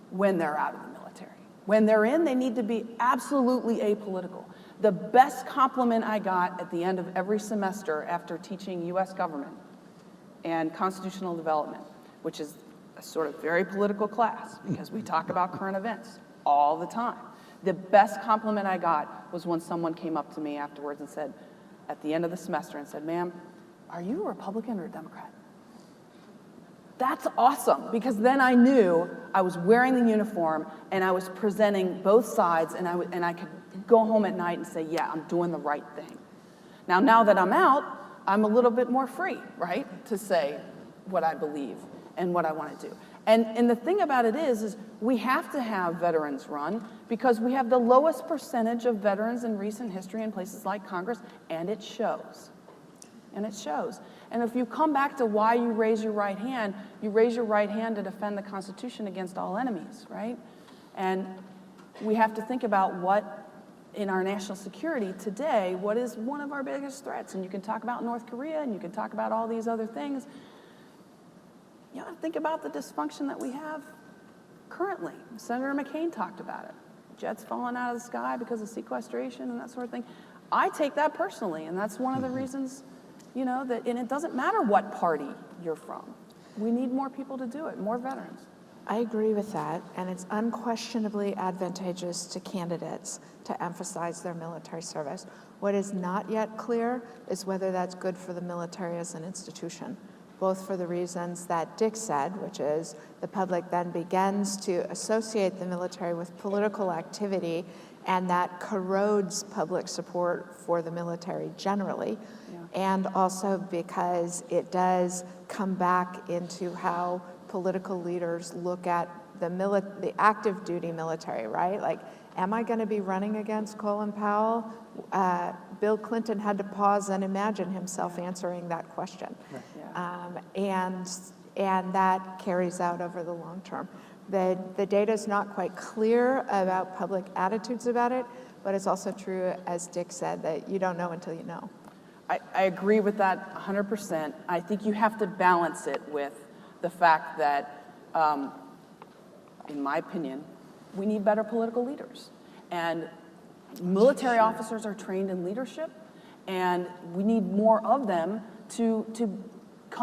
when they're out of the military. When they're in, they need to be absolutely apolitical. The best compliment I got at the end of every semester after teaching U.S. government and constitutional development, which is a sort of very political class because we talk about current events all the time. The best compliment I got was when someone came up to me afterwards and said, at the end of the semester, and said, "Ma'am, are you a Republican or a Democrat?" That's awesome, because then I knew I was wearing the uniform and I was presenting both sides, and I could go home at night and say, yeah, I'm doing the right thing. Now that I'm out, I'm a little bit more free, right, to say what I believe and what I want to do. And the thing about it is we have to have veterans run because we have the lowest percentage of veterans in recent history in places like Congress, and it shows. And it shows. And if you come back to why you raise your right hand to defend the Constitution against all enemies, right? And we have to think about what in our national security today, what is one of our biggest threats? And you can talk about North Korea, and you can talk about all these other things. You know, think about the dysfunction that we have currently. Senator McCain talked about it. Jets falling out of the sky because of sequestration and that sort of thing. I take that personally, and that's one of the reasons, you know, that, and it doesn't matter what party you're from. We need more people to do it, more veterans. I agree with that, and it's unquestionably advantageous to candidates to emphasize their military service. What is not yet clear is whether that's good for the military as an institution, both for the reasons that Dick said, which is the public then begins to associate the military with political activity, and that corrodes public support for the military generally, and also because it does come back into how political leaders look at the active duty military, right? Like, am I going to be running against Colin Powell? Bill Clinton had to pause and imagine himself answering that question. And that carries out over the long term. The data is not quite clear about public attitudes about it, but it's also true, as Dick said, that you don't know until you know. I agree with that 100%. I think you have to balance it with the fact that, in my opinion, we need better political leaders. And military officers are trained in leadership, and we need more of them to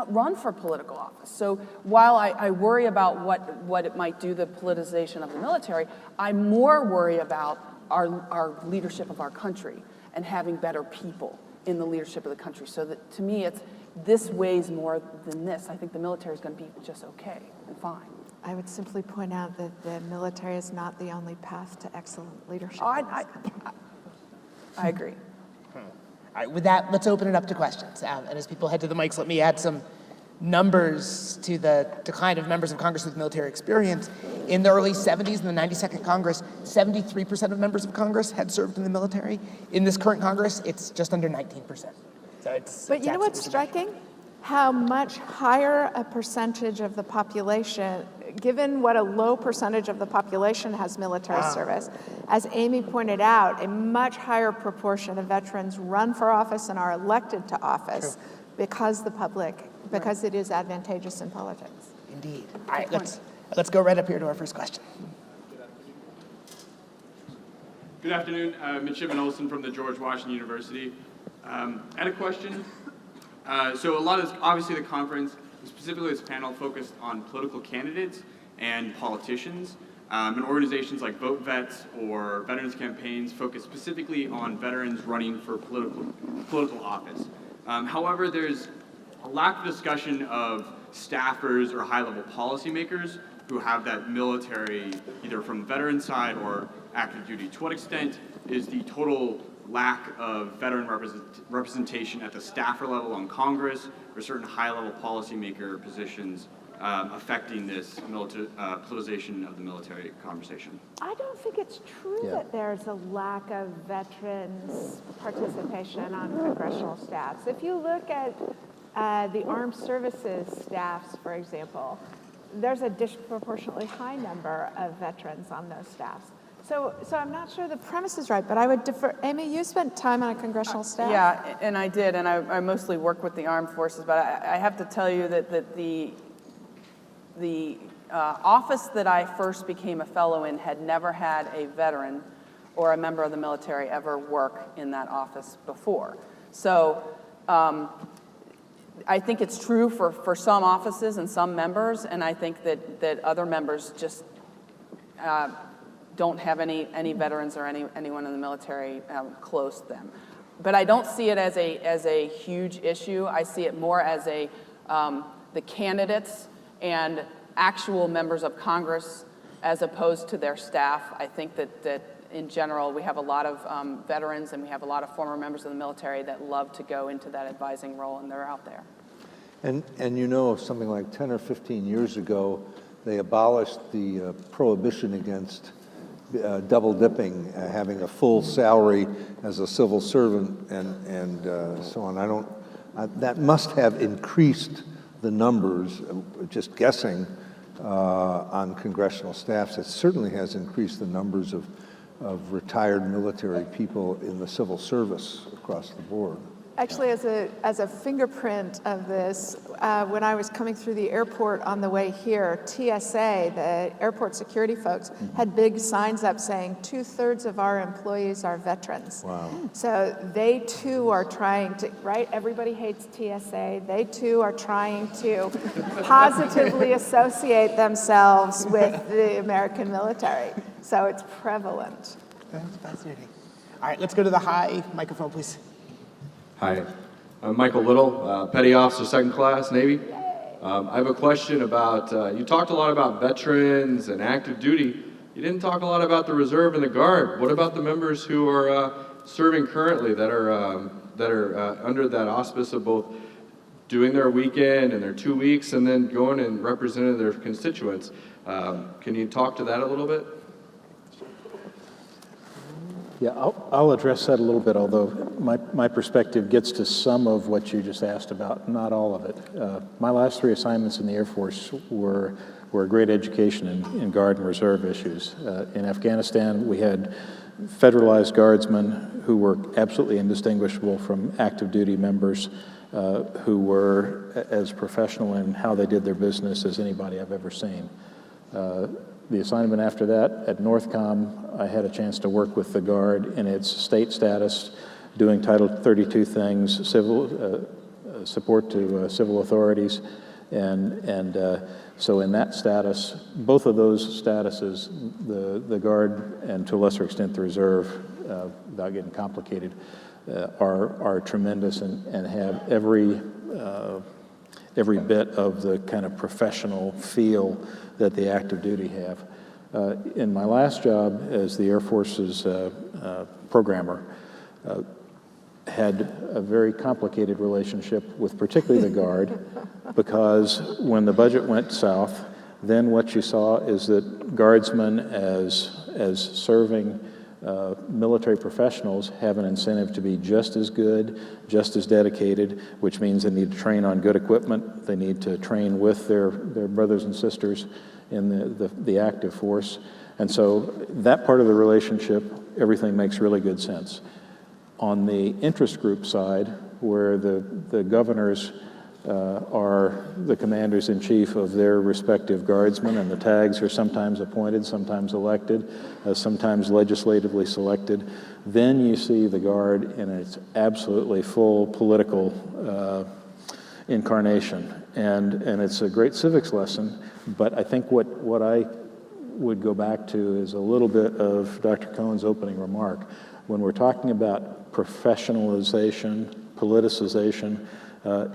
run for political office. So while I worry about what it might do, the politicization of the military, I more worry about our leadership of our country and having better people in the leadership of the country. So that, to me, this weighs more than this. I think the military is going to be just okay and fine. I would simply point out that the military is not the only path to excellent leadership in this country. I agree. All right, with that, let's open it up to questions. And as people head to the mics, let me add some numbers to the decline of members of Congress with military experience. In the early 70s, in the 92nd Congress, 73% of members of Congress had served in the military. In this current Congress, it's just under 19%. But you know what's striking? How much higher a percentage of the population, given what a low percentage of the population has military service, as Amy pointed out, a much higher proportion of veterans run for office and are elected to office because it is advantageous in politics. Indeed. All right, let's go right up here to our first question. Good afternoon, Midshipman Olson from the George Washington University. I had a question. So a lot of obviously the conference, specifically this panel, focused on political candidates and politicians. And organizations like Vote Vets or Veterans Campaigns focus specifically on veterans running for political office. However, there's a lack of discussion of staffers or high-level policymakers who have that military, either from the veteran side or active duty. To what extent is the total lack of veteran representation at the staffer level on Congress or certain high-level policymaker positions affecting this politicization of the military conversation? I don't think it's true that there's a lack of veterans' participation on congressional staffs. If you look at the armed services staffs, for example, there's a disproportionately high number of veterans on those staffs. So I'm not sure the premise is right, but I would defer. Amy, you spent time on a congressional staff. Yeah, and I did, and I mostly work with the armed forces, but I have to tell you that the office that I first became a fellow in had never had a veteran or a member of the military ever work in that office before. So I think it's true for some offices and some members, and I think that other members just don't have any veterans or anyone in the military close to them. But I don't see it as a huge issue. I see it more as the candidates and actual members of Congress as opposed to their staff. I think that in general, we have a lot of veterans and we have a lot of former members of the military that love to go into that advising role, and they're out there. And you know, something like 10 or 15 years ago, they abolished the prohibition against double dipping, having a full salary as a civil servant and so on. That must have increased the numbers, just guessing, on congressional staffs. It certainly has increased the numbers of of retired military people in the civil service across the board. Actually, as a fingerprint of this, when I was coming through the airport on the way here, TSA, the airport security folks, had big signs up saying 2/3 of our employees are veterans. Wow. So they too are trying to, right? Everybody hates TSA. They too are trying to positively associate themselves with the American military. So it's prevalent. That's fascinating. All right, let's go to the high microphone, please. Hi, I'm Michael Little, Petty Officer, Second Class, Navy. I have a question about, you talked a lot about veterans and active duty. You didn't talk a lot about the Reserve and the Guard. What about the members who are serving currently that are under that auspice of both doing their weekend and their 2 weeks and then going and representing their constituents? Can you talk to that a little bit? Yeah, I'll address that a little bit, although my perspective gets to some of what you just asked about, not all of it. My last 3 assignments in the Air Force were a great education in Guard and Reserve issues. In Afghanistan, we had federalized guardsmen who were absolutely indistinguishable from active duty members who were as professional in how they did their business as anybody I've ever seen. The assignment after that, at NORTHCOM, I had a chance to work with the Guard in its state status, doing Title 32 things, civil support to civil authorities, and so in that status, both of those statuses, the Guard and to a lesser extent the Reserve, without getting complicated, are tremendous and have every bit of the kind of professional feel that the active duty have. In my last job as the Air Force's programmer, had a very complicated relationship with particularly the Guard, because when the budget went south, then what you saw is that Guardsmen as serving military professionals have an incentive to be just as good, just as dedicated, which means they need to train on good equipment, they need to train with their brothers and sisters in the active force. And so that part of the relationship, everything makes really good sense. On the interest group side, where the governors are the commanders-in-chief of their respective guardsmen, and the tags are sometimes appointed, sometimes elected, sometimes legislatively selected, then you see the Guard in its absolutely full political incarnation. And it's a great civics lesson, but I think what I would go back to is a little bit of Dr. Kohn's opening remark. When we're talking about professionalization, politicization,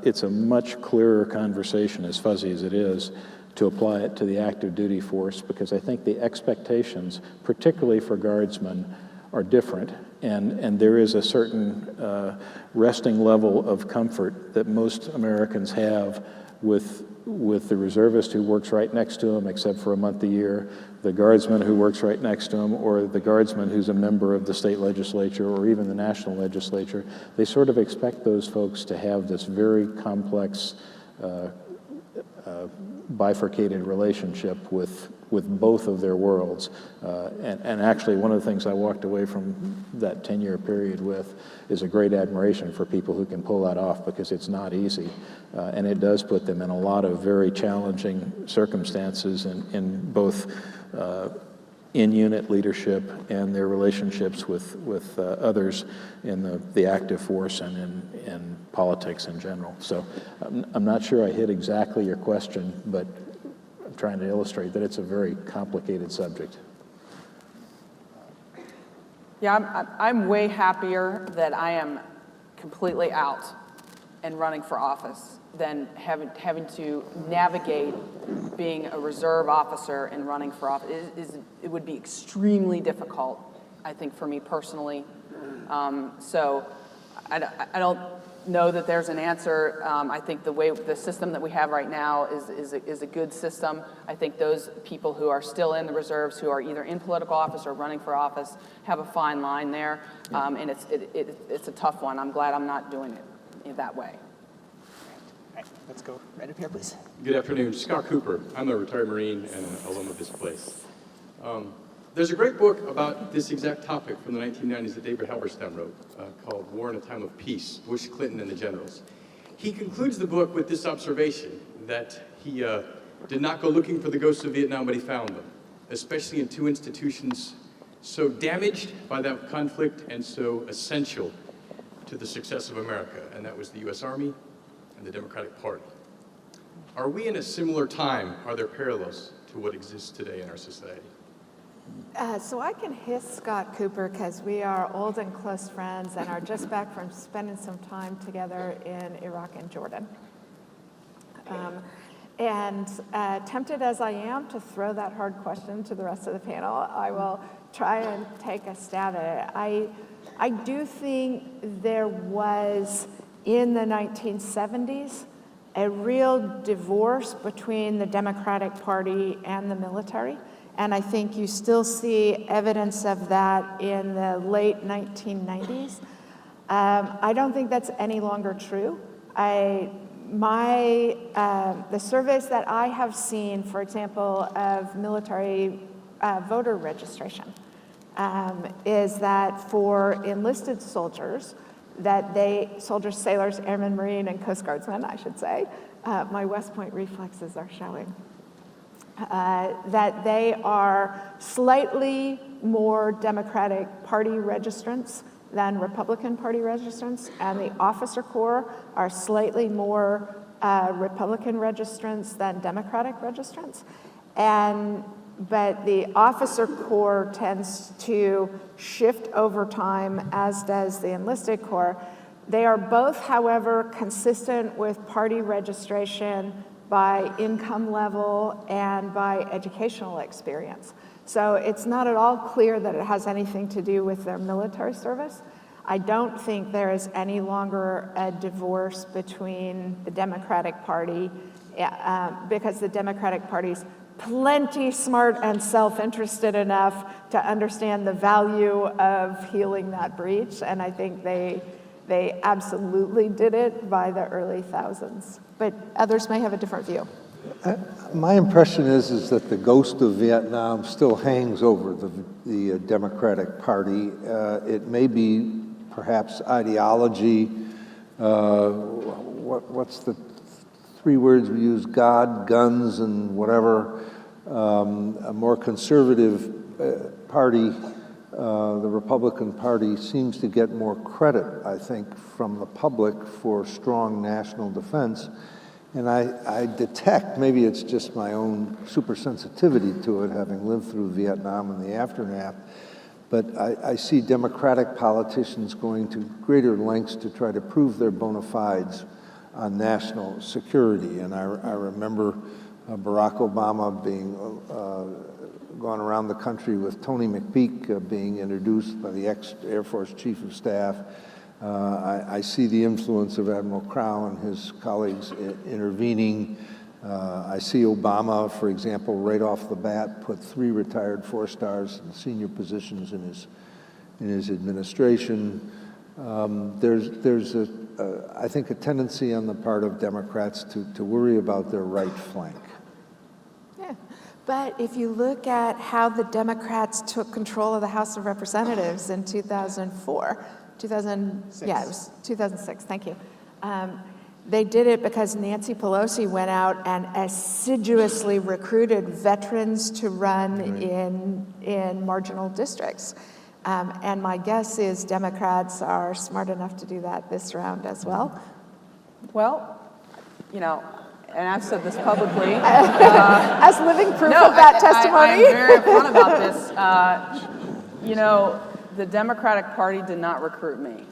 it's a much clearer conversation, as fuzzy as it is, to apply it to the active duty force, because I think the expectations, particularly for guardsmen, are different, and there is a certain resting level of comfort that most Americans have with the reservist who works right next to them, except for a month a year, the guardsman who works right next to him, or the guardsman who's a member of the state legislature or even the national legislature. They sort of expect those folks to have this very complex bifurcated relationship with both of their worlds. And actually, one of the things I walked away from that 10-year period with is a great admiration for people who can pull that off, because it's not easy. And it does put them in a lot of very challenging circumstances in both in-unit leadership and their relationships with others in the active force and in politics in general. So I'm not sure I hit exactly your question, but I'm trying to illustrate that it's a very complicated subject. Yeah, I'm way happier that I am completely out and running for office than having to navigate being a reserve officer and running for office. It would be extremely difficult, I think, for me personally. So I don't know that there's an answer. I think the system that we have right now is a good system. I think those people who are still in the reserves, who are either in political office or running for office, have a fine line there, and it's a tough one. I'm glad I'm not doing it that way. All right, let's go right up here, please. Good afternoon, Scott Cooper. I'm a retired Marine and an alum of this place. There's a great book about this exact topic from the 1990s that David Halberstam wrote called War in a Time of Peace, Bush, Clinton, and the Generals. He concludes the book with this observation that he did not go looking for the ghosts of Vietnam, but he found them, especially in two institutions so damaged by that conflict and so essential to the success of America, and that was the U.S. Army and the Democratic Party. Are we in a similar time? Are there parallels to what exists today in our society? So I can hiss Scott Cooper because we are old and close friends and are just back from spending some time together in Iraq and Jordan. Tempted as I am to throw that hard question to the rest of the panel, I will try and take a stab at it. I do think there was, in the 1970s, a real divorce between the Democratic Party and the military. And I think you still see evidence of that in the late 1990s. I don't think that's any longer true. The surveys that I have seen, for example, of military voter registration, is that for enlisted soldiers, soldiers, sailors, airmen, Marine, and Coast Guardsmen, I should say, my West Point reflexes are showing, that they are slightly more Democratic Party registrants than Republican Party registrants, and the officer corps are slightly more Republican registrants than Democratic registrants. But the officer corps tends to shift over time, as does the enlisted corps. They are both, however, consistent with party registration by income level and by educational experience. So it's not at all clear that it has anything to do with their military service. I don't think there is any longer a divorce between the Democratic Party because the Democratic Party's plenty smart and self-interested enough to understand the value of healing that breach, and I think they absolutely did it by the early thousands. But others may have a different view. My impression is that the ghost of Vietnam still hangs over the Democratic Party. It may be perhaps ideology. What's the three words we use? God, guns, and whatever. A more conservative party, the Republican Party, seems to get more credit, I think, from the public for strong national defense. And I detect, maybe it's just my own supersensitivity to it, having lived through Vietnam and the aftermath, but I see Democratic politicians going to greater lengths to try to prove their bona fides on national security. And I remember Barack Obama being gone around the country with Tony McPeak being introduced by the ex-Air Force Chief of Staff. I see the influence of Admiral Crow and his colleagues intervening. I see Obama, for example, right off the bat, put 3 retired 4-stars in senior positions in his administration. There's I think, a tendency on the part of Democrats to worry about their right flank. Yeah, but if you look at how the Democrats took control of the House of Representatives in 2004, 2006. Yeah, it was 2006, thank you. They did it because Nancy Pelosi went out and assiduously recruited veterans to run in marginal districts. And my guess is Democrats are smart enough to do that this round as well. Well, you know, and I've said this publicly. As living proof of that testimony. I'm very upfront about this. You know, the Democratic Party did not recruit me.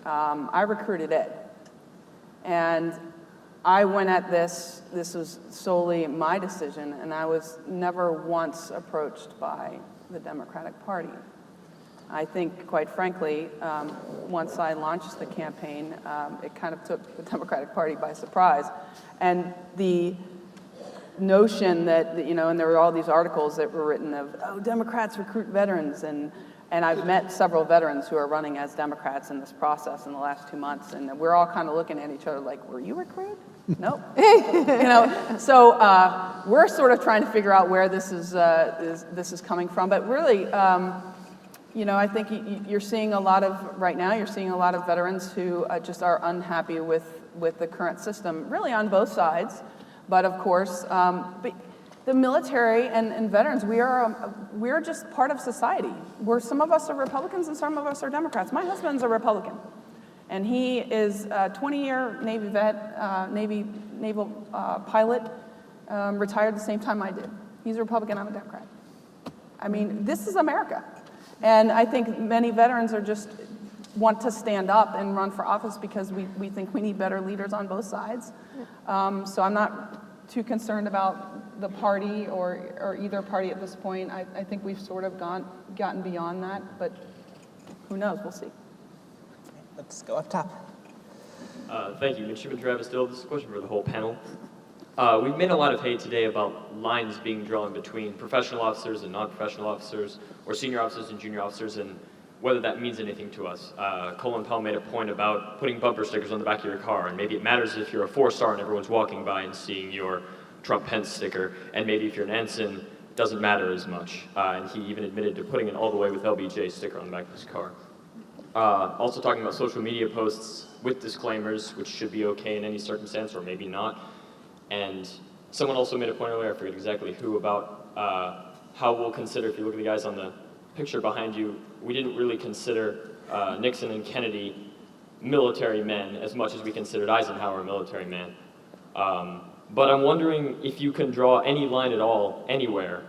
I recruited it. And I went at this was solely my decision, and I was never once approached by the Democratic Party. I think, quite frankly, once I launched the campaign, it kind of took the Democratic Party by surprise. And the notion that, you know, and there were all these articles that were written of, oh, Democrats recruit veterans, and I've met several veterans who are running as Democrats in this process in the last 2 months, and we're all kind of looking at each other like, were you recruited? Nope. So we're sort of trying to figure out where this is coming from. But really, I think you're seeing right now, you're seeing a lot of veterans who just are unhappy with the current system, really on both sides. But of course, the military and veterans, we're just part of society. Some of us are Republicans and some of us are Democrats. My husband's a Republican, and he is a 20-year Navy vet, naval pilot, retired the same time I did. He's a Republican, I'm a Democrat. I mean, this is America. And I think many veterans want to stand up and run for office because we think we need better leaders on both sides. So I'm not too concerned about the party or either party at this point. I think we've sort of gotten beyond that, but who knows? We'll see. Let's go up top. Thank you. Midshipman Travis Dill. This is a question for the whole panel. We've made a lot of hay today about lines being drawn between professional officers and non-professional officers, or senior officers and junior officers, and whether that means anything to us. Colin Powell made a point about putting bumper stickers on the back of your car, and maybe it matters if you're a 4-star and everyone's walking by and seeing your Trump-Pence sticker, and maybe if you're an ensign, it doesn't matter as much. And he even admitted to putting an all the way with LBJ sticker on the back of his car. Also talking about social media posts with disclaimers, which should be okay in any circumstance, or maybe not. And someone also made a point earlier, I forget exactly who, about how we'll consider, if you look at the guys on the picture behind you, we didn't really consider Nixon and Kennedy military men as much as we considered Eisenhower a military man. But I'm wondering if you can draw any line at all, anywhere,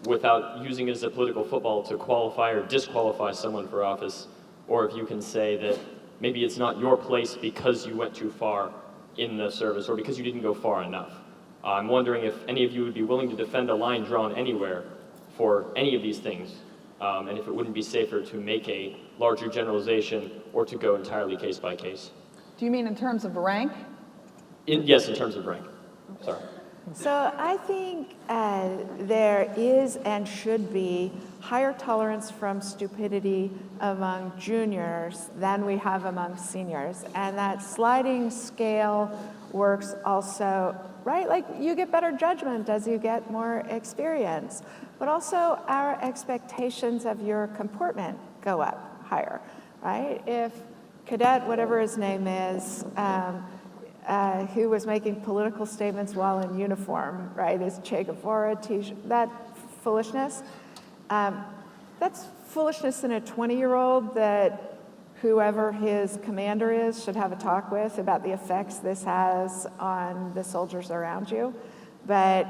without using it as a political football to qualify or disqualify someone for office, or if you can say that maybe it's not your place because you went too far in the service or because you didn't go far enough. I'm wondering if any of you would be willing to defend a line drawn anywhere for any of these things, and if it wouldn't be safer to make a larger generalization or to go entirely case by case. Do you mean in terms of rank? Yes, in terms of rank. Sorry. So I think there is and should be higher tolerance from stupidity among juniors than we have among seniors. And that sliding scale works also, right? Like you get better judgment as you get more experience, but also our expectations of your comportment go up higher, right? If Cadet, whatever his name is, who was making political statements while in uniform, right? His Che Guevara t-shirt, that foolishness. That's foolishness in a 20-year-old that whoever his commander is should have a talk with about the effects this has on the soldiers around you. But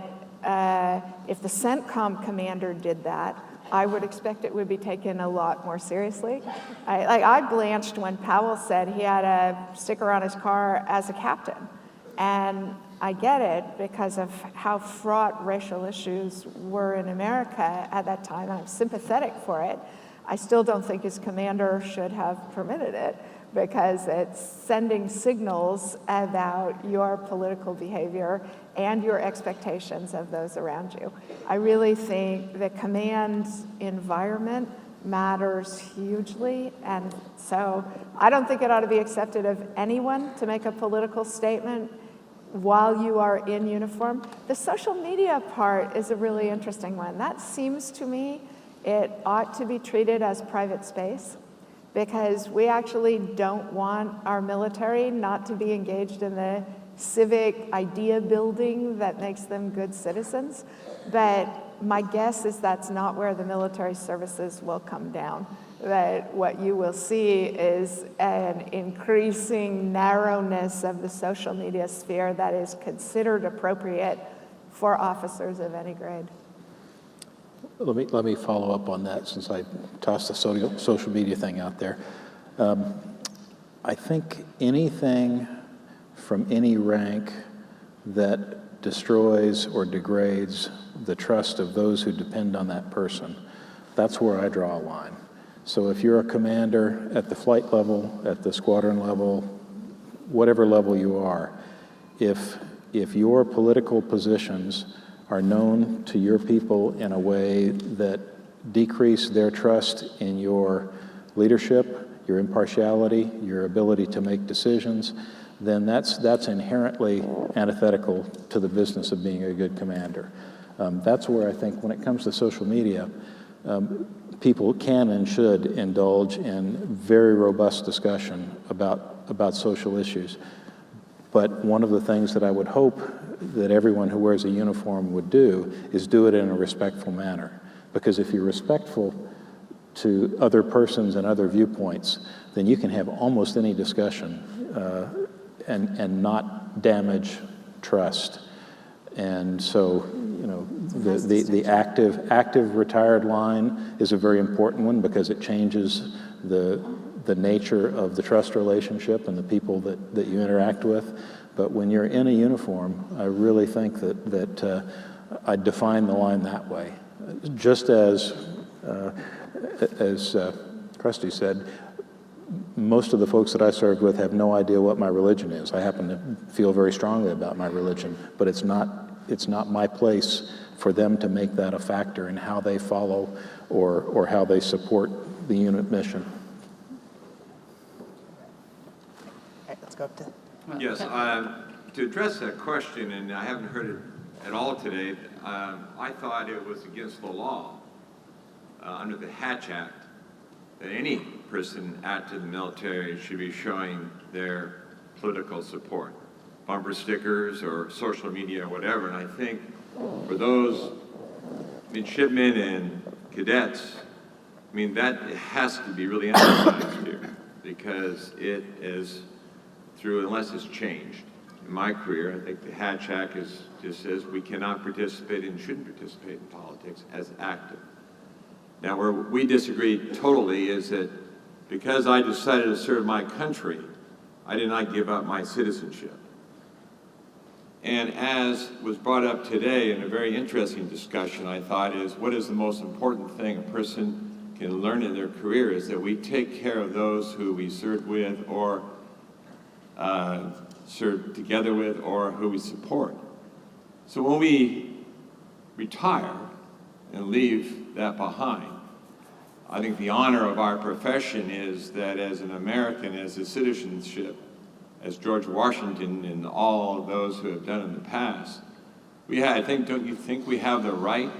if the CENTCOM commander did that, I would expect it would be taken a lot more seriously. I blanched when Powell said he had a sticker on his car as a captain. And I get it because of how fraught racial issues were in America at that time. I'm sympathetic for it. I still don't think his commander should have permitted it because it's sending signals about your political behavior and your expectations of those around you. I really think the command environment matters hugely, and so I don't think it ought to be accepted of anyone to make a political statement while you are in uniform. The social media part is a really interesting one. That seems to me it ought to be treated as private space because we actually don't want our military not to be engaged in the civic idea building that makes them good citizens. But my guess is that's not where the military services will come down. That what you will see is an increasing narrowness of the social media sphere that is considered appropriate for officers of any grade. Let me follow up on that since I tossed the social media thing out there. I think anything from any rank that destroys or degrades the trust of those who depend on that person, that's where I draw a line. So if you're a commander at the flight level, at the squadron level, whatever level you are, if your political positions are known to your people in a way that decrease their trust in your leadership, your impartiality, your ability to make decisions, then that's inherently antithetical to the business of being a good commander. That's where I think when it comes to social media, people can and should indulge in very robust discussion about social issues. But one of the things that I would hope that everyone who wears a uniform would do is do it in a respectful manner. Because if you're respectful to other persons and other viewpoints, then you can have almost any discussion and not damage trust. And so, you know, the active retired line is a very important one because it changes the nature of the trust relationship and the people that you interact with. But when you're in a uniform, I really think that I define the line that way. Just as Krusty said, most of the folks that I served with have no idea what my religion is. I happen to feel very strongly about my religion, but it's not my place for them to make that a factor in how they follow or how they support the unit mission. All right, let's go up to... Yes, to address that question, and I haven't heard it at all today, I thought it was against the law under the Hatch Act that any person active in the military should be showing their political support, bumper stickers or social media or whatever. And I think for those midshipmen and cadets, I mean, that has to be really emphasized here because it is through, unless it's changed. In my career, I think the Hatch Act just says we cannot participate and shouldn't participate in politics as active. Now, where we disagree totally is that because I decided to serve my country, I did not give up my citizenship. And as was brought up today in a very interesting discussion, I thought is what is the most important thing a person can learn in their career is that we take care of those who we served with or served together with or who we support. So when we retire and leave that behind, I think the honor of our profession is that as an American, as a citizenship, as George Washington and all of those who have done in the past, don't you think we have the right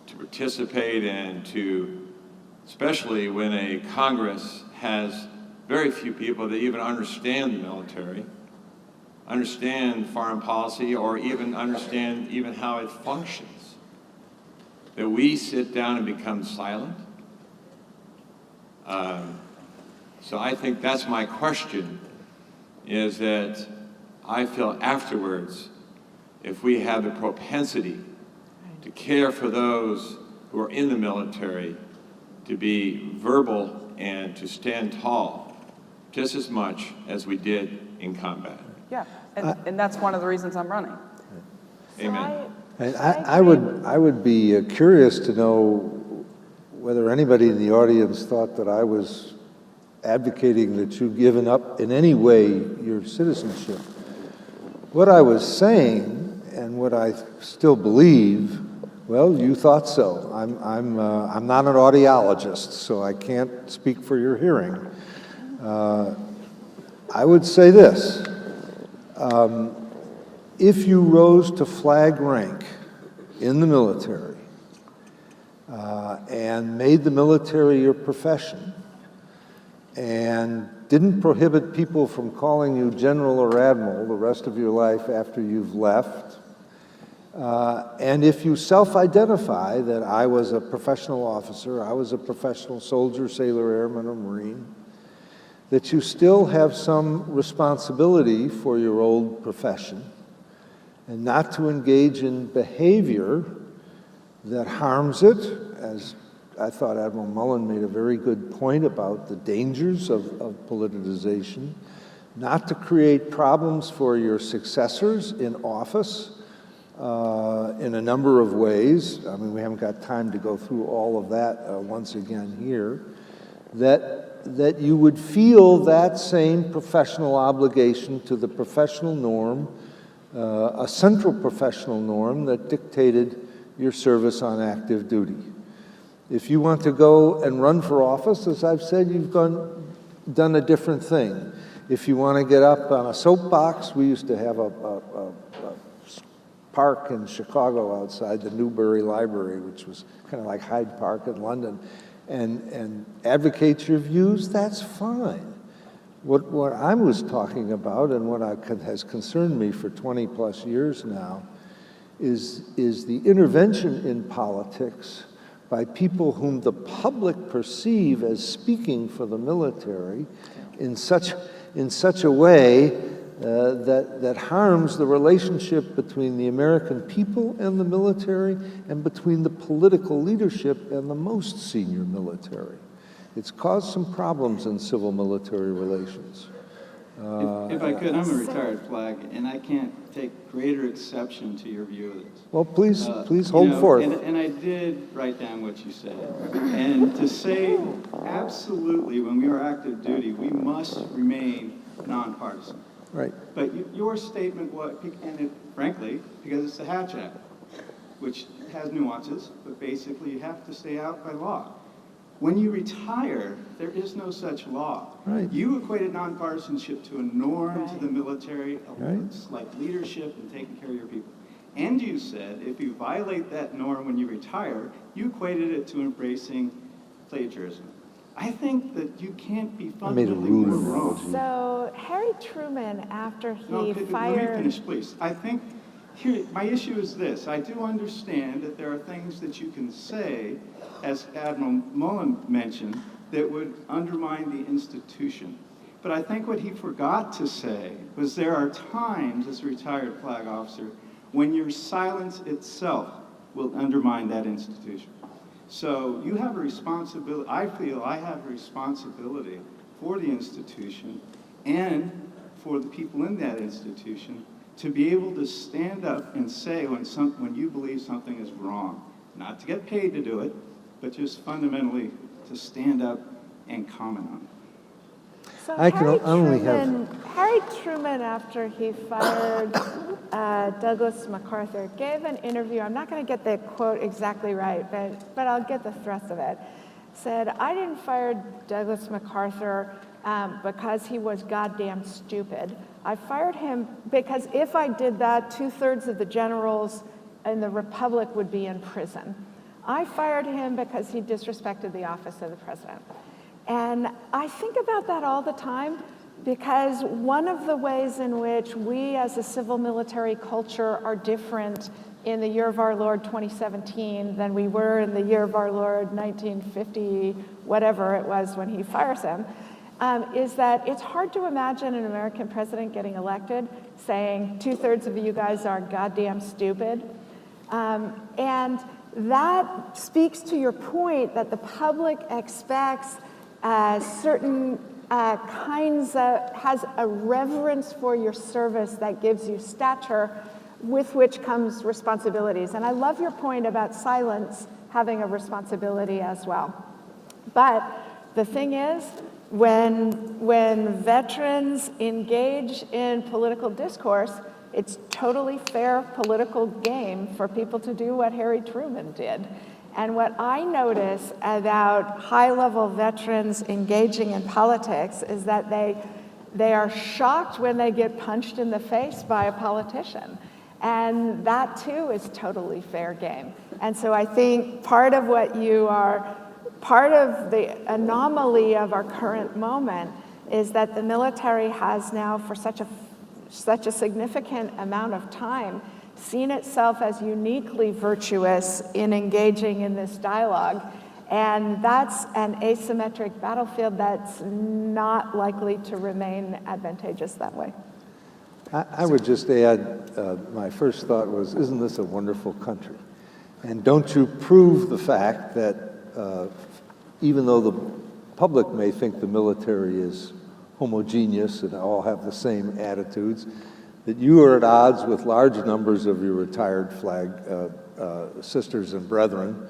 to participate and to, especially when a Congress has very few people that even understand the military, understand foreign policy, or even understand even how it functions, that we sit down and become silent? So I think that's my question, is that I feel afterwards, if we have the propensity to care for those who are in the military, to be verbal and to stand tall, just as much as we did in combat. Yeah, and that's one of the reasons I'm running. Amen. I would be curious to know whether anybody in the audience thought that I was advocating that you've given up in any way your citizenship. What I was saying, and what I still believe, well, you thought so. I'm not an audiologist, so I can't speak for your hearing. I would say this. If you rose to flag rank in the military and made the military your profession and didn't prohibit people from calling you general or admiral the rest of your life after you've left, and if you self-identify that I was a professional officer, I was a professional soldier, sailor, airman, or Marine, that you still have some responsibility for your old profession and not to engage in behavior that harms it, as I thought Admiral Mullen made a very good point about the dangers of politicization, not to create problems for your successors in office in a number of ways. I mean, we haven't got time to go through all of that once again here, that you would feel that same professional obligation to the professional norm, a central professional norm that dictated your service on active duty. If you want to go and run for office, as I've said, you've done a different thing. If you want to get up on a soapbox, we used to have a park in Chicago outside the Newbury Library, which was kind of like Hyde Park in London, and advocate your views, that's fine. What I was talking about, and what has concerned me for 20 plus years now, is the intervention in politics by people whom the public perceive as speaking for the military in such a way that harms the relationship between the American people and the military, and between the political leadership and the most senior military. It's caused some problems in civil-military relations. If I could, I'm a retired flag, and I can't take greater exception to your view of this. Well, please hold forth. And I did write down what you said. And to say, absolutely, when we are active duty, we must remain nonpartisan. Right. But your statement was, and frankly, because it's the Hatch Act, which has nuances, but basically you have to stay out by law. When you retire, there is no such law. Right. You equated nonpartisanship to a norm to the military, Right. It's like leadership and taking care of your people. And you said if you violate that norm when you retire, you equated it to embracing plagiarism. I think that you can't be fundamentally more wrong. So Harry Truman, after he fired... Let me finish, please. I think here, my issue is this. I do understand that there are things that you can say, as Admiral Mullen mentioned, that would undermine the institution. But I think what he forgot to say was there are times as a retired flag officer when your silence itself will undermine that institution. So you have a responsibility, I feel I have a responsibility for the institution and for the people in that institution to be able to stand up and say when you believe something is wrong. Not to get paid to do it, but just fundamentally to stand up and comment on it. So Harry Truman, after he fired Douglas MacArthur, gave an interview. I'm not going to get the quote exactly right, but I'll get the thrust of it. Said, I didn't fire Douglas MacArthur because he was goddamn stupid. I fired him because if I did that, 2/3 of the generals in the Republic would be in prison. I fired him because he disrespected the office of the president. And I think about that all the time, because one of the ways in which we as a civil military culture are different in the year of our Lord 2017 than we were in the year of our Lord 1950, whatever it was when he fires him, is that it's hard to imagine an American president getting elected saying 2/3 of you guys are goddamn stupid. And that speaks to your point that the public expects certain kinds of, has a reverence for your service that gives you stature, with which comes responsibilities. And I love your point about silence having a responsibility as well. But the thing is, when veterans engage in political discourse, it's totally fair political game for people to do what Harry Truman did. And what I notice about high-level veterans engaging in politics is that they are shocked when they get punched in the face by a politician. And that, too, is totally fair game. And so I think part of the anomaly of our current moment is that the military has now, for such a significant amount of time, seen itself as uniquely virtuous in engaging in this dialogue. And that's an asymmetric battlefield that's not likely to remain advantageous that way. I would just add, my first thought was, isn't this a wonderful country? And don't you prove the fact that even though the public may think the military is homogeneous and all have the same attitudes, that you are at odds with large numbers of your retired flag sisters and brethren.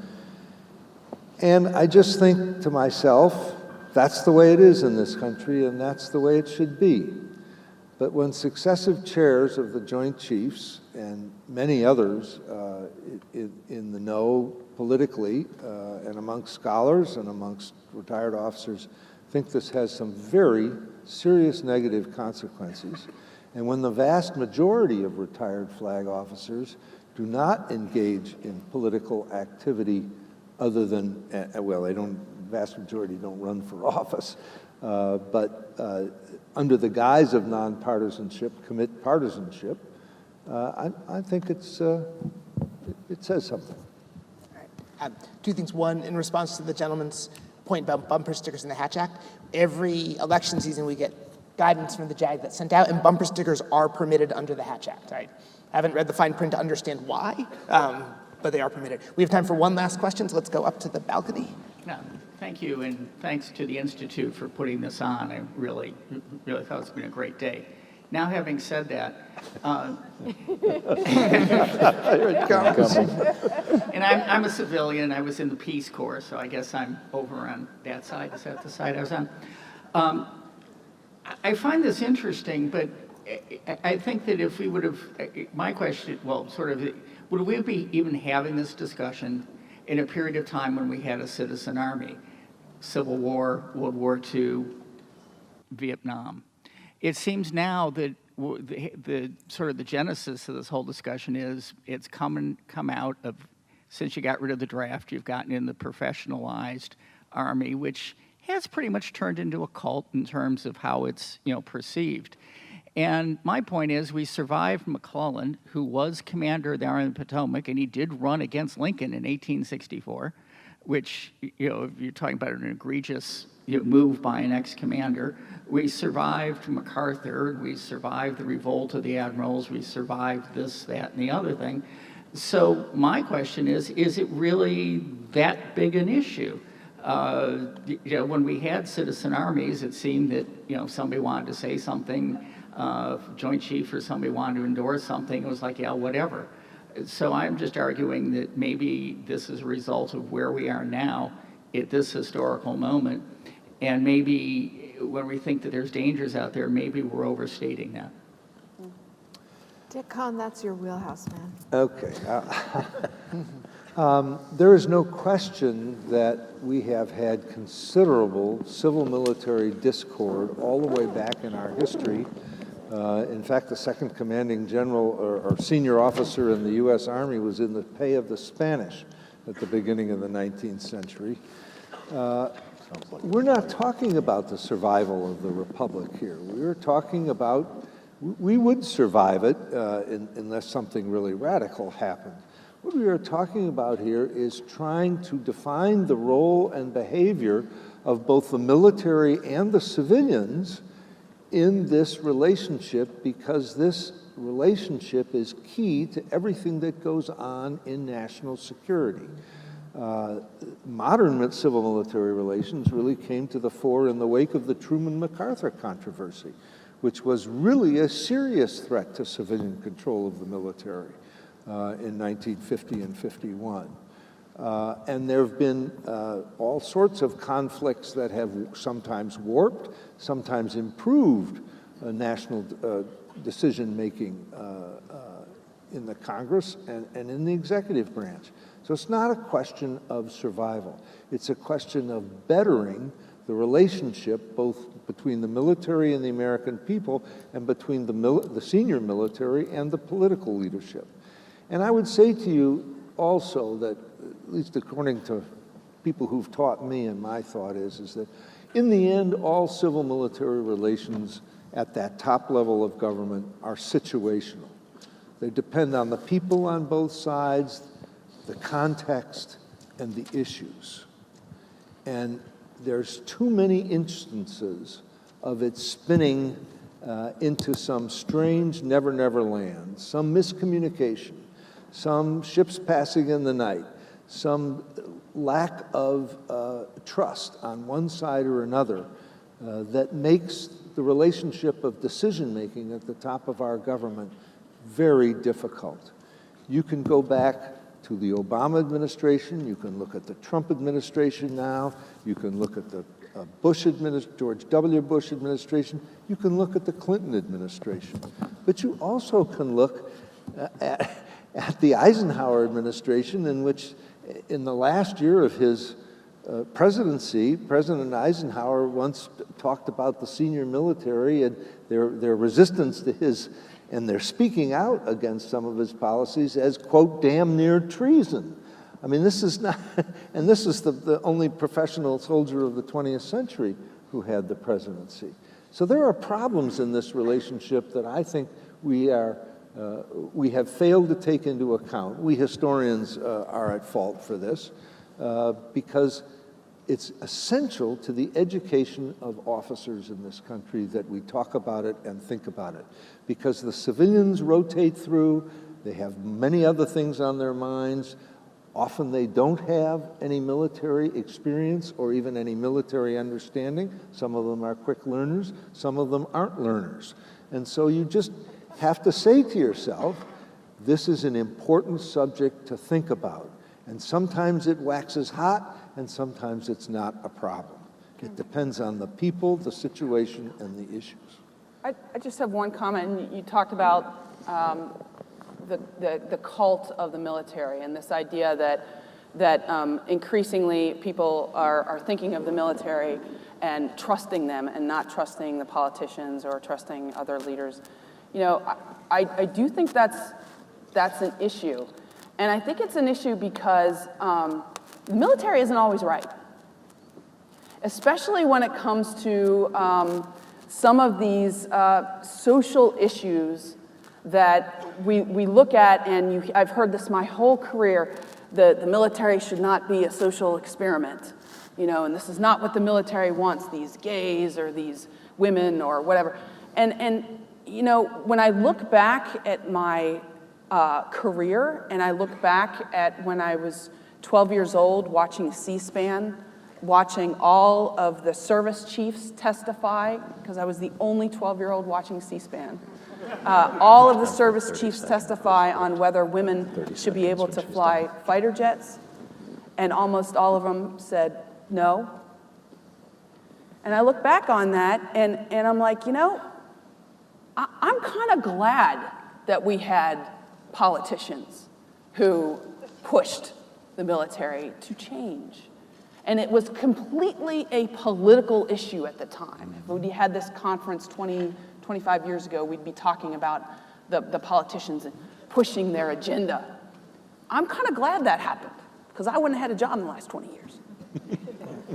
And I just think to myself, that's the way it is in this country, and that's the way it should be. But when successive chairs of the Joint Chiefs and many others in the know politically and amongst scholars and amongst retired officers think this has some very serious negative consequences, and when the vast majority of retired flag officers do not engage in political activity other than, well, vast majority don't run for office, but under the guise of nonpartisanship, commit partisanship, I think it says something. Two things. One, in response to the gentleman's point about bumper stickers in the Hatch Act, every election season we get guidance from the JAG that's sent out, and bumper stickers are permitted under the Hatch Act. I haven't read the fine print to understand why, but they are permitted. We have time for one last question, so let's go up to the balcony. No, thank you, and thanks to the Institute for putting this on. I really thought it's been a great day. Now, having said that, Here it comes. and I'm a civilian. I was in the Peace Corps, so I guess I'm over on that side. Is that the side I was on? I find this interesting, but I think that if we would have, my question, well, sort of, would we be even having this discussion in a period of time when we had a citizen army, Civil War, World War II, Vietnam? It seems now that the sort of the genesis of this whole discussion is it's come out of, since you got rid of the draft, you've gotten in the professionalized army, which has pretty much turned into a cult in terms of how it's perceived. And my point is, we survived McClellan, who was commander of the Army of the Potomac, and he did run against Lincoln in 1864, which, if you're talking about an egregious move by an ex-commander. We survived MacArthur. We survived the revolt of the admirals. We survived this, that, and the other thing. So my question is it really that big an issue? When we had citizen armies, it seemed that, somebody wanted to say something, Joint Chief or somebody wanted to endorse something, it was like, yeah, whatever. So I'm just arguing that maybe this is a result of where we are now at this historical moment, and maybe when we think that there's dangers out there, maybe we're overstating that. Dick Kohn, that's your wheelhouse, man. Okay. There is no question that we have had considerable civil-military discord all the way back in our history. In fact, the second commanding general or senior officer in the U.S. Army was in the pay of the Spanish at the beginning of the 19th century. We're not talking about the survival of the Republic here. We're talking about, we would survive it unless something really radical happened. What we are talking about here is trying to define the role and behavior of both the military and the civilians in this relationship, because this relationship is key to everything that goes on in national security. Modern civil-military relations really came to the fore in the wake of the Truman-MacArthur controversy, which was really a serious threat to civilian control of the military in 1950 and 51. And there have been all sorts of conflicts that have sometimes warped, sometimes improved national decision-making in the Congress and in the executive branch. So it's not a question of survival. It's a question of bettering the relationship both between the military and the American people and between the senior military and the political leadership. And I would say to you also that, at least according to people who've taught me, and my thought is that in the end, all civil-military relations at that top level of government are situational. They depend on the people on both sides, the context, and the issues. And there's too many instances of it spinning into some strange never-never land, some miscommunication, some ships passing in the night, some lack of trust on one side or another that makes the relationship of decision-making at the top of our government very difficult. You can go back to the Obama administration, you can look at the Trump administration now, you can look at the George W. Bush administration, you can look at the Clinton administration. But you also can look at the Eisenhower administration, in which in the last year of his presidency, President Eisenhower once talked about the senior military and their resistance to his, and their speaking out against some of his policies as, quote, damn near treason. I mean, this is not, and this is the only professional soldier of the 20th century who had the presidency. So there are problems in this relationship that I think we have failed to take into account. We historians are at fault for this because it's essential to the education of officers in this country that we talk about it and think about it. Because the civilians rotate through, they have many other things on their minds. Often they don't have any military experience or even any military understanding. Some of them are quick learners, some of them aren't learners. And so you just have to say to yourself, this is an important subject to think about. And sometimes it waxes hot, and sometimes it's not a problem. It depends on the people, the situation, and the issues. I just have one comment. You talked about the cult of the military and this idea that increasingly people are thinking of the military and trusting them and not trusting the politicians or trusting other leaders. You know, I do think that's an issue. And I think it's an issue because the military isn't always right, especially when it comes to some of these social issues that we look at, and I've heard this my whole career, the military should not be a social experiment, you know, and this is not what the military wants, these gays or these women or whatever. And you know, when I look back at my career, and I look back at when I was 12 years old watching C-SPAN, watching all of the service chiefs testify, because I was the only 12-year-old watching C-SPAN. All of the service chiefs testify on whether women should be able to fly fighter jets, and almost all of them said no. And I look back on that, and I'm like, you know, I'm kind of glad that we had politicians who pushed the military to change. And it was completely a political issue at the time. If we had this conference 25 years ago, we'd be talking about the politicians pushing their agenda. I'm kind of glad that happened, because I wouldn't have had a job in the last 20 years.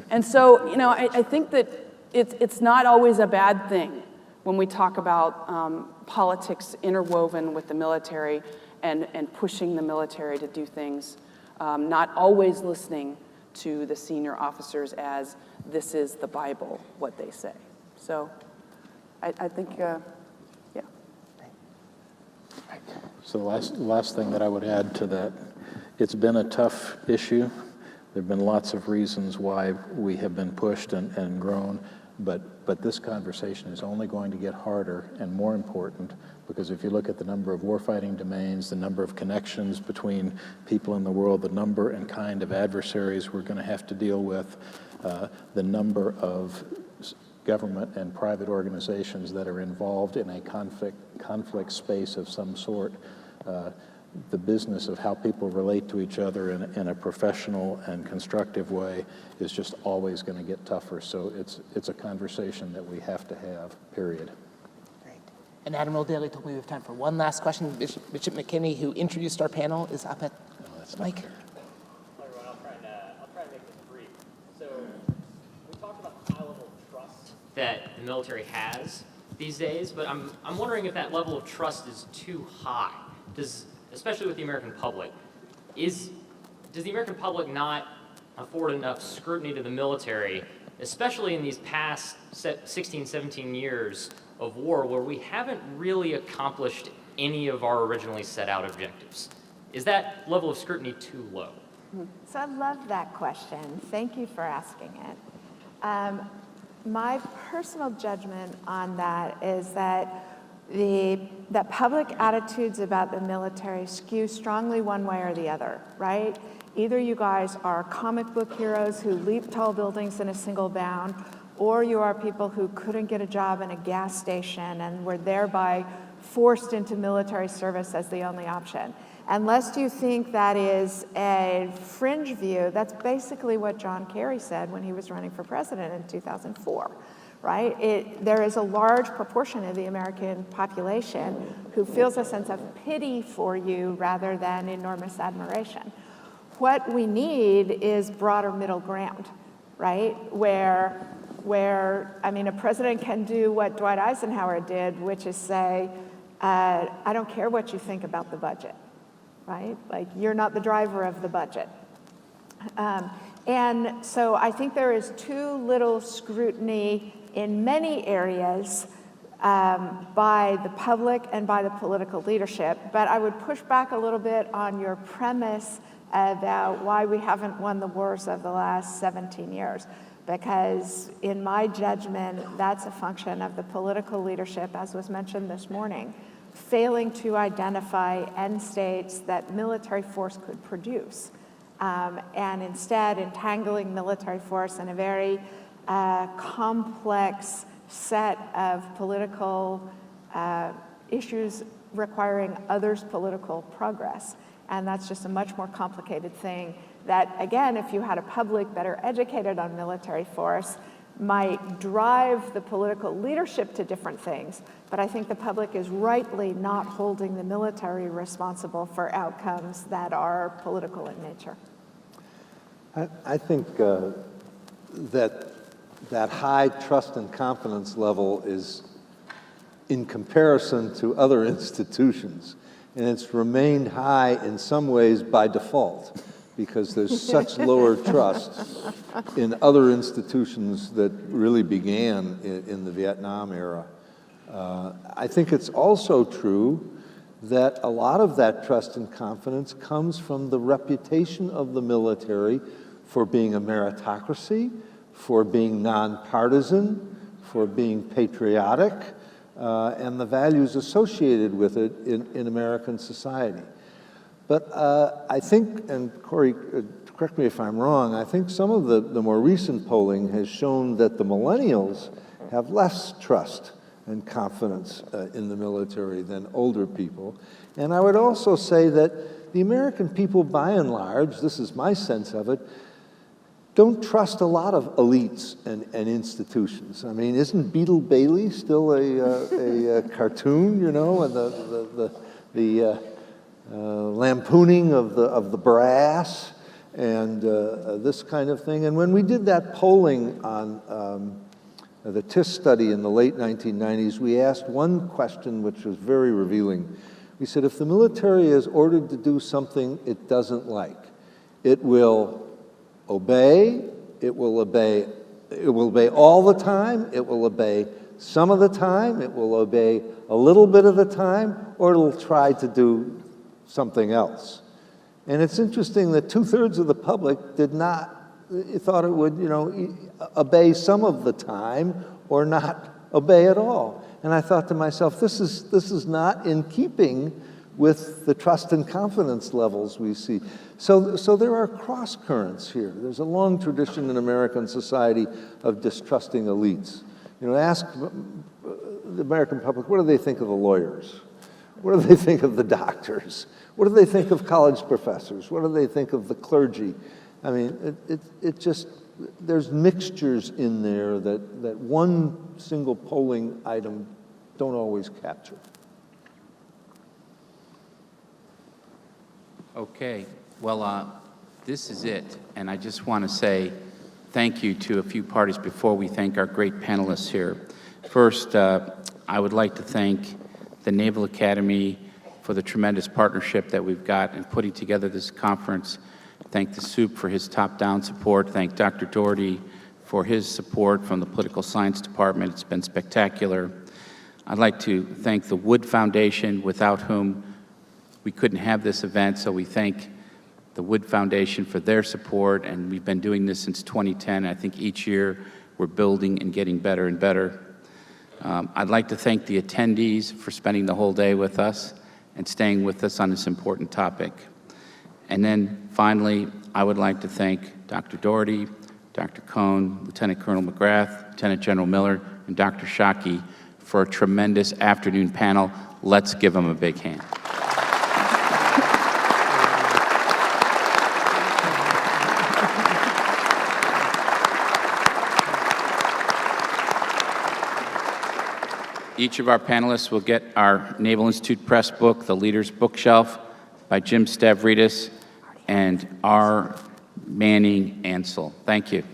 And so, you know, I think that it's not always a bad thing when we talk about politics interwoven with the military and pushing the military to do things, not always listening to the senior officers as this is the Bible, what they say. So I think, yeah. So the last thing that I would add to that, it's been a tough issue. There have been lots of reasons why we have been pushed and grown, but this conversation is only going to get harder and more important, because if you look at the number of warfighting domains, the number of connections between people in the world, the number and kind of adversaries we're going to have to deal with, the number of government and private organizations that are involved in a conflict space of some sort, the business of how people relate to each other in a professional and constructive way is just always going to get tougher. So it's a conversation that we have to have, period. Great. And Admiral Daly told me we have time for one last question. Bishop McKinney, who introduced our panel, is up at the mic. Hello, everyone. I'll try and make this brief. So we talked about the high level of trust that the military has these days, but I'm wondering if that level of trust is too high. Especially with the American public, does the American public not afford enough scrutiny to the military, especially in these past 16, 17 years of war where we haven't really accomplished any of our originally set out objectives? Is that level of scrutiny too low? So I love that question. Thank you for asking it. My personal judgment on that is that that public attitudes about the military skew strongly one way or the other, right? Either you guys are comic book heroes who leap tall buildings in a single bound, or you are people who couldn't get a job in a gas station and were thereby forced into military service as the only option. Unless you think that is a fringe view, that's basically what John Kerry said when he was running for president in 2004, right? There is a large proportion of the American population who feels a sense of pity for you rather than enormous admiration. What we need is broader middle ground, right? Where I mean, a president can do what Dwight Eisenhower did, which is say, I don't care what you think about the budget, right? Like, you're not the driver of the budget. And so I think there is too little scrutiny in many areas by the public and by the political leadership. But I would push back a little bit on your premise about why we haven't won the wars of the last 17 years. Because in my judgment, that's a function of the political leadership, as was mentioned this morning, failing to identify end states that military force could produce, and instead entangling military force in a very complex set of political issues requiring others' political progress. And that's just a much more complicated thing that, again, if you had a public better educated on military force, might drive the political leadership to different things. But I think the public is rightly not holding the military responsible for outcomes that are political in nature. I think that high trust and confidence level is in comparison to other institutions. And it's remained high in some ways by default, because there's such lower trust in other institutions that really began in the Vietnam era. I think it's also true that a lot of that trust and confidence comes from the reputation of the military for being a meritocracy, for being nonpartisan, for being patriotic, and the values associated with it in American society. But I think, and Kori, correct me if I'm wrong, I think some of the more recent polling has shown that the millennials have less trust and confidence in the military than older people. And I would also say that the American people, by and large, this is my sense of it, don't trust a lot of elites and institutions. I mean, isn't Beetle Bailey still a cartoon, you know, and the lampooning of the brass and this kind of thing? And when we did that polling on the TIS study in the late 1990s, we asked one question which was very revealing. We said, if the military is ordered to do something it doesn't like, it will obey, it will obey all the time, it will obey some of the time, it will obey a little bit of the time, or it'll try to do something else. And it's interesting that 2/3 of the public thought it would, you know, obey some of the time or not obey at all. And I thought to myself, this is not in keeping with the trust and confidence levels we see. So there are cross currents here. There's a long tradition in American society of distrusting elites. You know, ask the American public, what do they think of the lawyers? What do they think of the doctors? What do they think of college professors? What do they think of the clergy? I mean, it just, there's mixtures in there that one single polling item don't always capture. Okay, well, this is it, and I just want to say thank you to a few parties before we thank our great panelists here. First, I would like to thank the Naval Academy for the tremendous partnership that we've got in putting together this conference. Thank the SOUP for his top-down support. Thank Dr. Doherty for his support from the Political Science Department. It's been spectacular. I'd like to thank the Wood Foundation, without whom we couldn't have this event, so we thank the Wood Foundation for their support, and we've been doing this since 2010. I think each year we're building and getting better and better. I'd like to thank the attendees for spending the whole day with us and staying with us on this important topic. And then finally, I would like to thank Dr. Doherty, Dr. Kohn, Lieutenant Colonel McGrath, Lieutenant General Miller, and Dr. Schake for a tremendous afternoon panel. Let's give them a big hand. each of our panelists will get our Naval Institute Press book, The Leader's Bookshelf, by Jim Stavridis and R. Manning Ansel. Thank you.